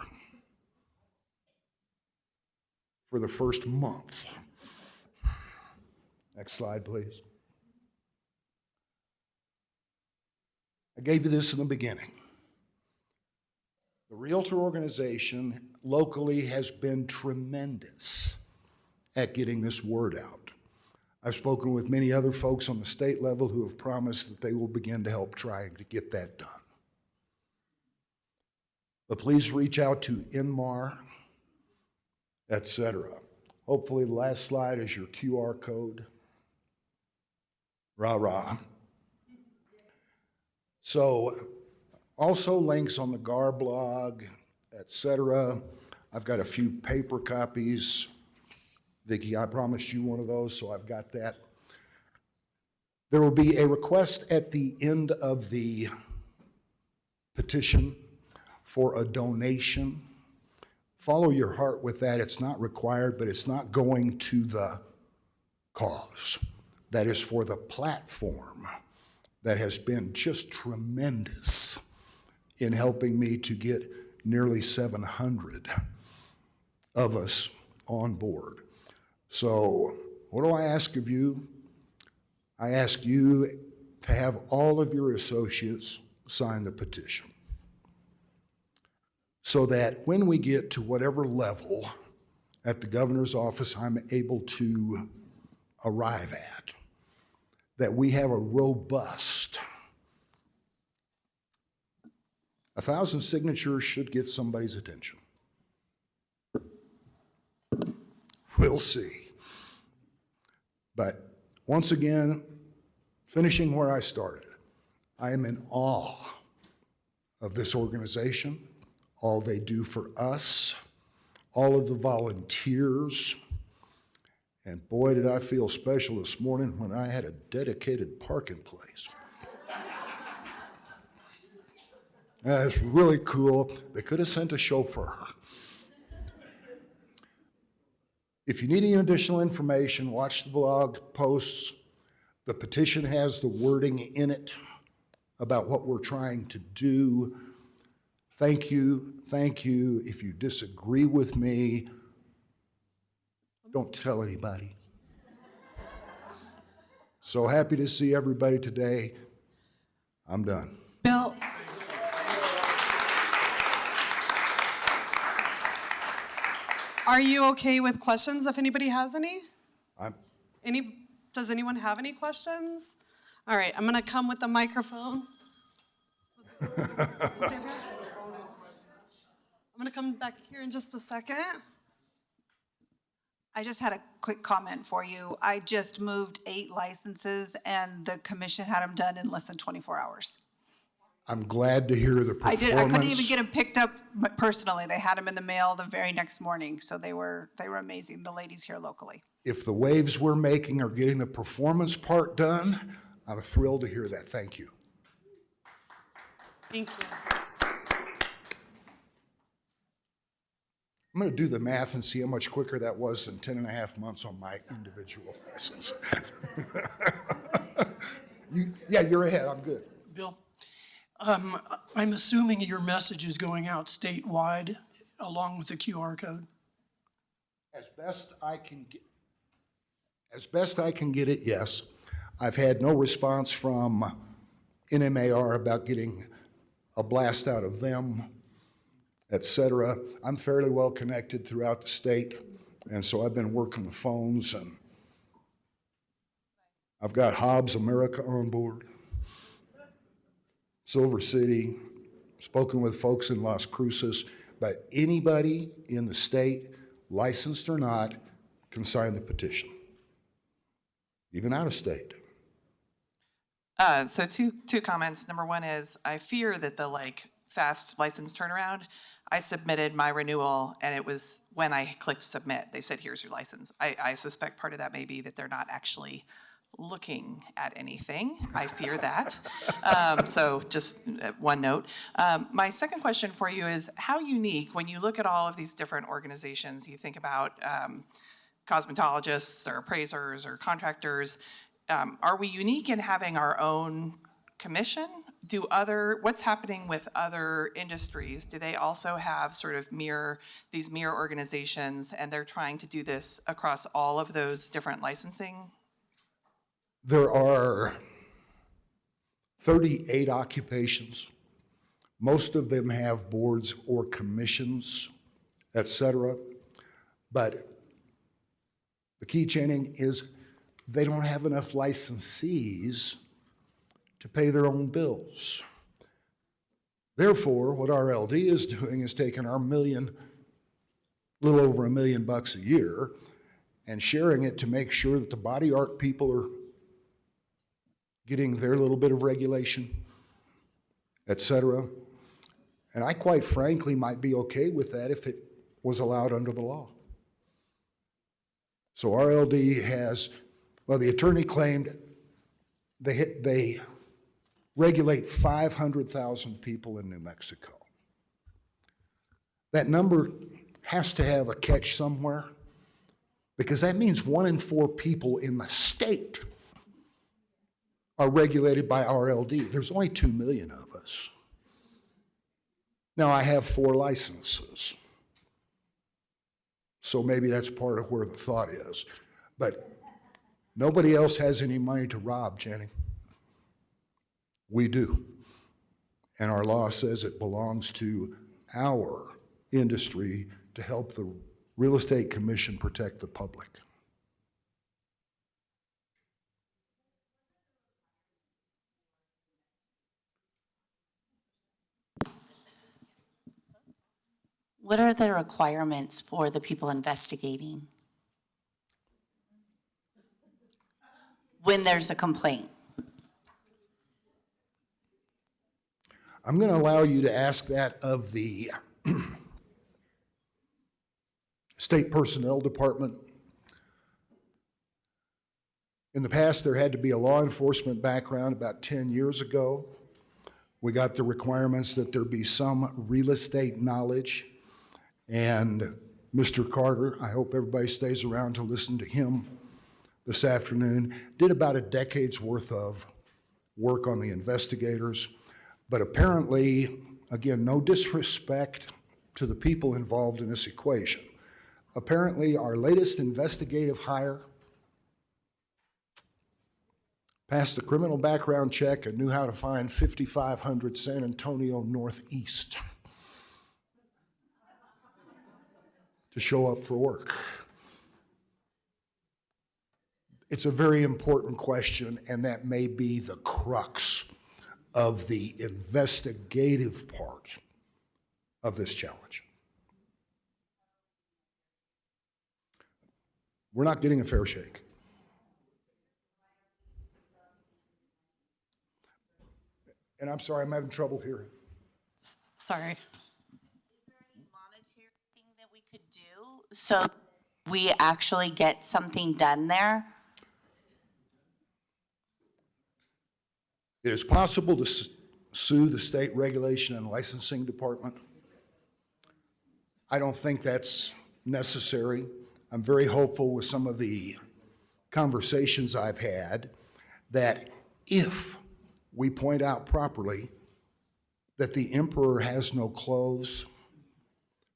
for the first month. Next slide, please. I gave you this in the beginning. The Realtor organization locally has been tremendous at getting this word out. I've spoken with many other folks on the state level who have promised that they will begin to help trying to get that done. But please reach out to Inmar, etc. Hopefully the last slide is your QR code. Rah-rah. So also links on the GAAR blog, etc. I've got a few paper copies. Vicki, I promised you one of those, so I've got that. There will be a request at the end of the petition for a donation. Follow your heart with that. It's not required, but it's not going to the cause. That is for the platform that has been just tremendous in helping me to get nearly 700 of us on board. So what do I ask of you? I ask you to have all of your associates sign the petition so that when we get to whatever level at the governor's office I'm able to arrive at, that we have a robust, 1,000 signatures should get somebody's attention. We'll see. But once again, finishing where I started, I am in awe of this organization, all they do for us, all of the volunteers, And boy, did I feel special this morning when I had a dedicated parking place. That's really cool. They could have sent a chauffeur. If you need any additional information, watch the blog posts. The petition has the wording in it about what we're trying to do. Thank you, thank you. If you disagree with me, don't tell anybody. So happy to see everybody today. I'm done. Bill. Are you okay with questions if anybody has any? Does anyone have any questions? All right, I'm going to come with the microphone. I'm going to come back here in just a second. I just had a quick comment for you. I just moved 8 licenses and the commission had them done in less than 24 hours. I'm glad to hear the performance. I couldn't even get them picked up personally. They had them in the mail the very next morning, so they were amazing, the ladies here locally. If the waves we're making are getting the performance part done, I'm thrilled to hear that. Thank you. Thank you. I'm going to do the math and see how much quicker that was than 10 and a half months on my individual license. You're ahead. I'm good. Bill, I'm assuming your message is going out statewide along with the QR code? As best I can get it, yes. I've had no response from NMAR about getting a blast out of them, et cetera. I'm fairly well connected throughout the state, and so I've been working the phones, and I've got Hobbs America on board, Silver City, spoken with folks in Las Cruces, but anybody in the state, licensed or not, can sign the petition, even out of state. So two comments. Number one is I fear that the fast license turnaround, I submitted my renewal and it was when I clicked submit, they said, here's your license. I suspect part of that may be that they're not actually looking at anything. I fear that. So just one note. My second question for you is how unique, when you look at all of these different organizations, you think about cosmetologists or appraisers or contractors, are we unique in having our own commission? What's happening with other industries? Do they also have sort of these mirror organizations and they're trying to do this across all of those different licensing? There are 38 occupations. Most of them have boards or commissions, et cetera. But the key, Channing, is they don't have enough licensees to pay their own bills. Therefore, what our LD is doing is taking our little over $1 million a year, and sharing it to make sure that the body art people are getting their little bit of regulation, et cetera. And I quite frankly might be okay with that if it was allowed under the law. So our LD has, well, the attorney claimed they regulate 500,000 people in New Mexico. That number has to have a catch somewhere, because that means 1 in 4 people in the state are regulated by our LD. There's only 2 million of us. Now I have 4 licenses, so maybe that's part of where the thought is. But nobody else has any money to rob, Jenny. We do. And our law says it belongs to our industry to help the Real Estate Commission protect the public. What are the requirements for the people investigating when there's a complaint? I'm going to allow you to ask that of the State Personnel Department. In the past, there had to be a law enforcement background. About 10 years ago, we got the requirements that there be some real estate knowledge. And Mr. Carter, I hope everybody stays around to listen to him this afternoon, did about a decade's worth of work on the investigators. But apparently, again, no disrespect to the people involved in this equation. Apparently, our latest investigative hire passed the criminal background check and knew how to find 5500 San Antonio Northeast to show up for work. It's a very important question, and that may be the crux of the investigative part of this challenge. We're not getting a fair shake. And I'm sorry, I'm having trouble hearing. Sorry. Is there any monetary thing that we could do so we actually get something done there? It is possible to sue the state regulation and licensing department. I don't think that's necessary. I'm very hopeful with some of the conversations I've had that if we point out properly that the emperor has no clothes,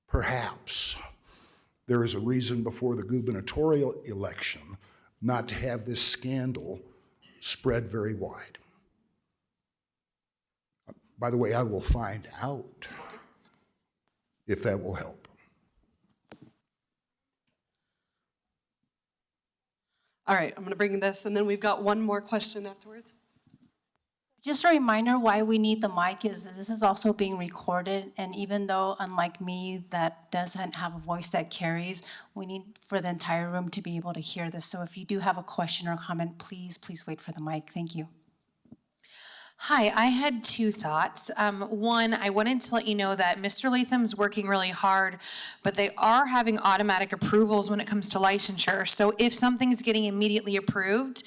perhaps there is a reason before the gubernatorial election not to have this scandal spread very wide. By the way, I will find out if that will help. All right, I'm going to bring this, and then we've got one more question afterwards. Just a reminder why we need the mic is that this is also being recorded, and even though, unlike me, that doesn't have a voice that carries, we need for the entire room to be able to hear this. So if you do have a question or comment, please wait for the mic. Thank you. Hi, I had two thoughts. One, I wanted to let you know that Mr. Latham's working really hard, but they are having automatic approvals when it comes to licensure. So if something's getting immediately approved,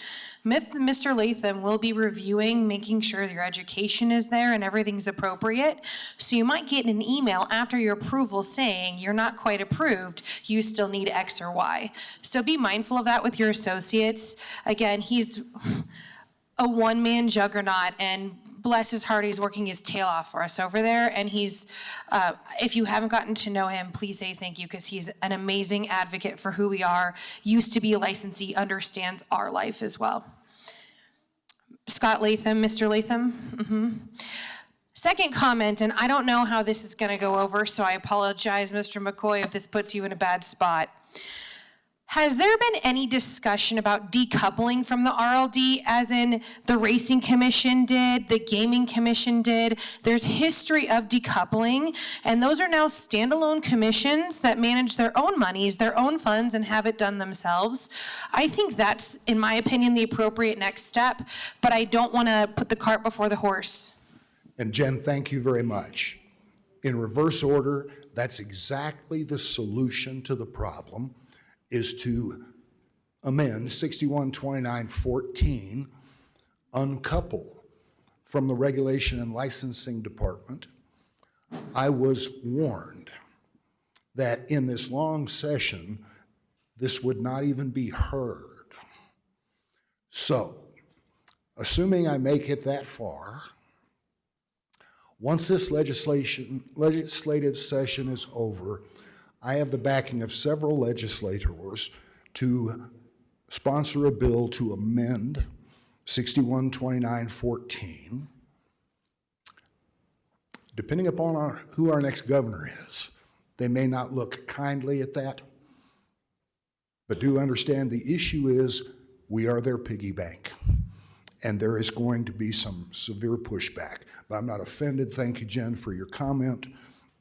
Mr. Latham will be reviewing, making sure your education is there and everything's appropriate. So you might get an email after your approval saying you're not quite approved, you still need X or Y. So be mindful of that with your associates. Again, he's a one-man juggernaut, and bless his heart, he's working his tail off for us over there. And he's, if you haven't gotten to know him, please say thank you, because he's an amazing advocate for who we are, used to be a licensee, understands our life as well. Scott Latham, Mr. Latham. Second comment, and I don't know how this is gonna go over, so I apologize, Mr. McCoy, if this puts you in a bad spot. Has there been any discussion about decoupling from the RLD, as in the Racing Commission did, the Gaming Commission did? There's history of decoupling, and those are now standalone commissions that manage their own monies, their own funds, and have it done themselves. I think that's, in my opinion, the appropriate next step, but I don't want to put the cart before the horse. And Jen, thank you very much. In reverse order, that's exactly the solution to the problem, is to amend 612914, uncouple from the Regulation and Licensing Department. I was warned that in this long session, this would not even be heard. So, assuming I make it that far, once this legislative session is over, I have the backing of several legislators to sponsor a bill to amend 612914. Depending upon who our next governor is, they may not look kindly at that, but do understand the issue is we are their piggy bank, and there is going to be some severe pushback. But I'm not offended. Thank you, Jen, for your comment.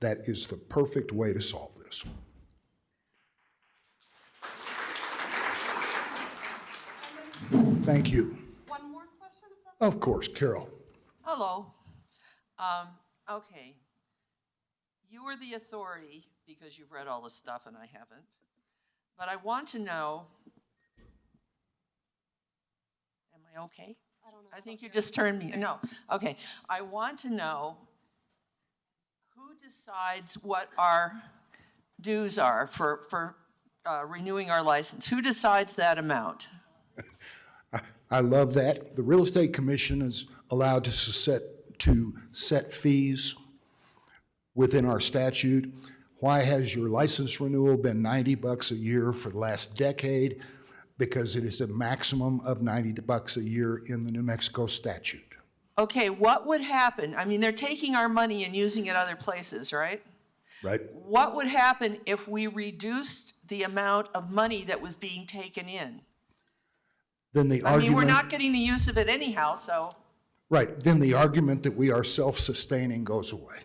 That is the perfect way to solve this. Thank you. One more question, if that's Of course, Carol. Hello. Okay. You are the authority because you've read all this stuff and I haven't. But I want to know I okay? I think you just turned me, no, okay. I want to know who decides what our dues are for renewing our license? Who decides that amount? I love that. The Real Estate Commission is allowed to set fees within our statute. Why has your license renewal been $90 a year for the last decade? Because it is a maximum of $90 a year in the New Mexico statute. Okay, what would happen? I mean, they're taking our money and using it other places, right? Right? What would happen if we reduced the amount of money that was being taken in? Then the I mean, we're argument, not getting the use of it anyhow, so. right, then the argument that we are self-sustaining goes away.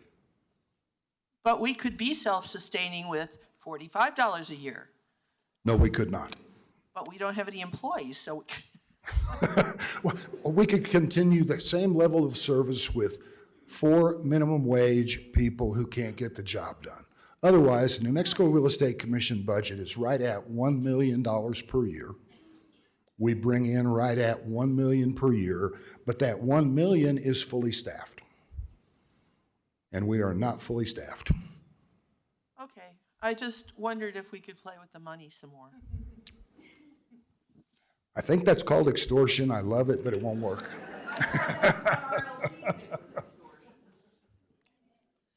But we could be self-sustaining with $45 a year, No, we could not. but we don't have any employees, so. Well, we could continue the same level of service with 4 minimum wage people who can't get the job done. Otherwise, the New Mexico Real Estate Commission budget is right at $1 million per year. We bring in right at $1 million per year, but that $1 million is fully staffed. And we are not fully staffed. Okay, I just wondered if we could play with the money some more. I think that's called extortion. I love it, but it won't work.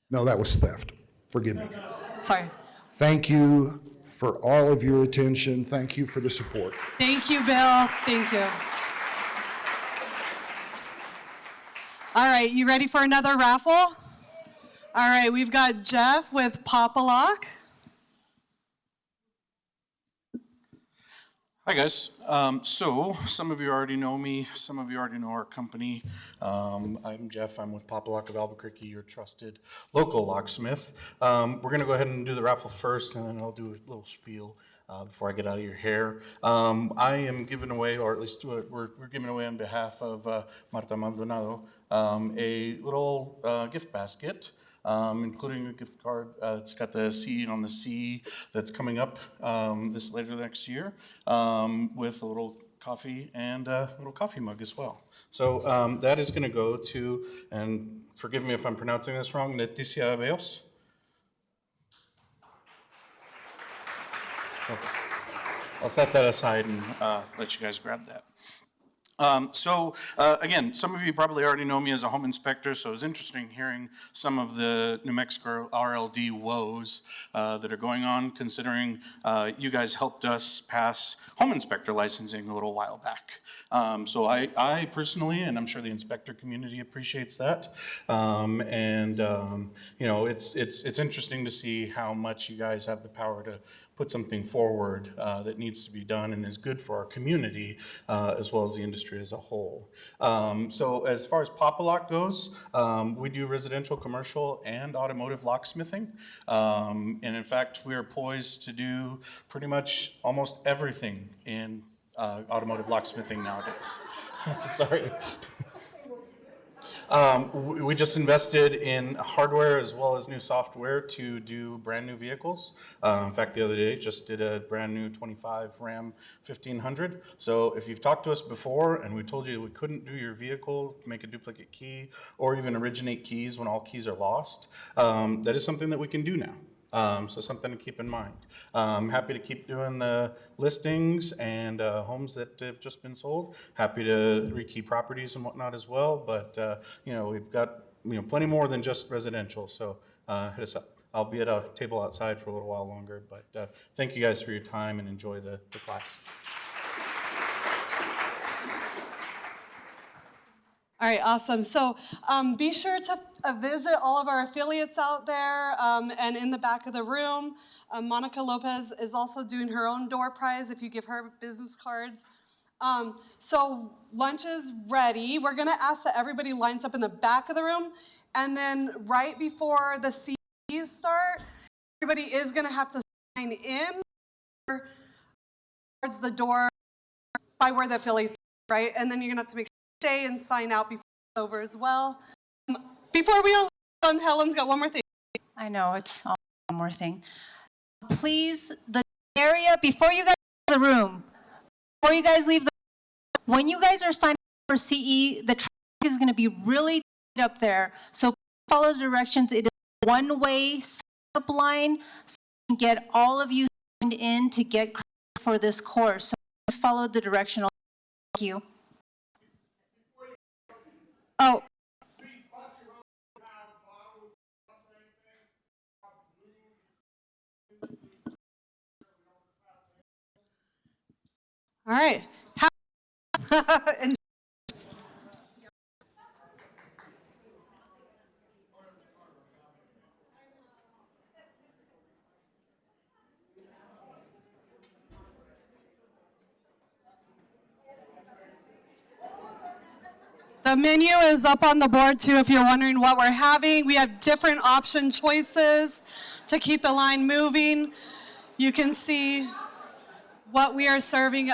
No, that was theft. Forgive me. Sorry. Thank you for all of your attention. Thank you for the support. Thank you, Bill. Thank you. All right, you ready for another raffle? All right, we've got Jeff with Popalock. Hi guys. So some of you already know me, some of you already know our company. I'm Jeff, I'm with Popalock of Albuquerque, your trusted local locksmith. We're gonna go ahead and do the raffle first and then I'll do a little spiel before I get out of your hair. I am giving away, or at least we're giving away on behalf of Marta Maldonado, a little gift basket. Including a gift card. It's got the C on the C that's coming up this later next year, with a little coffee and a little coffee mug as well. So that is going to go to, and forgive me if I'm pronouncing this wrong, Leticia Beos. Okay. I'll set that aside and let you guys grab that. Again, some of you probably already know me as a home inspector, so it was interesting hearing some of the New Mexico RLD woes that are going on, considering you guys helped us pass home inspector licensing a little while back. So I personally, and I'm sure the inspector community appreciates that, you know, it's interesting to see how much you guys have the power to put something forward that needs to be done and is good for our community as well as the industry as a whole. So as far as Popalock goes, we do residential, commercial, and automotive locksmithing. And in fact, we are poised to do pretty much almost everything in automotive locksmithing nowadays. Sorry. We just invested in hardware as well as new software to do brand new vehicles. In fact, the other day just did a brand new 25 Ram 1500. So if you've talked to us before and we told you we couldn't do your vehicle, make a duplicate key, or even originate keys when all keys are lost, that is something that we can do now. So something to keep in mind. I'm happy to keep doing the listings and homes that have just been sold. Happy to rekey properties and whatnot as well. But you know, we've got plenty more than just residential. So hit us up. I'll be at a table outside for a little while longer. But thank you guys for your time and enjoy the class. All right, awesome. So be sure to visit all of our affiliates out there and in the back of the room. Monica Lopez is also doing her own door prize if you give her business cards. So lunch is ready. We're gonna ask that everybody lines up in the back of the room, and then right before the C's start, everybody is gonna have to sign in towards the door by where the affiliates are, right? And then you're gonna have to make sure you stay and sign out before it's over as well. Before we all Helen's got one more thing. I know, it's one more thing. Please, the area, before you guys leave the room, when you guys are signing for CE, the traffic is going to be really tight up there. So follow the directions. It is a one-way sign-up line, so we can get all of you signed in to get credit for this course. So please follow the directional. Thank you. Oh. All right. And the menu is up on the board too if you're wondering what we're having. We have different option choices to keep the line moving. You can see what we are serving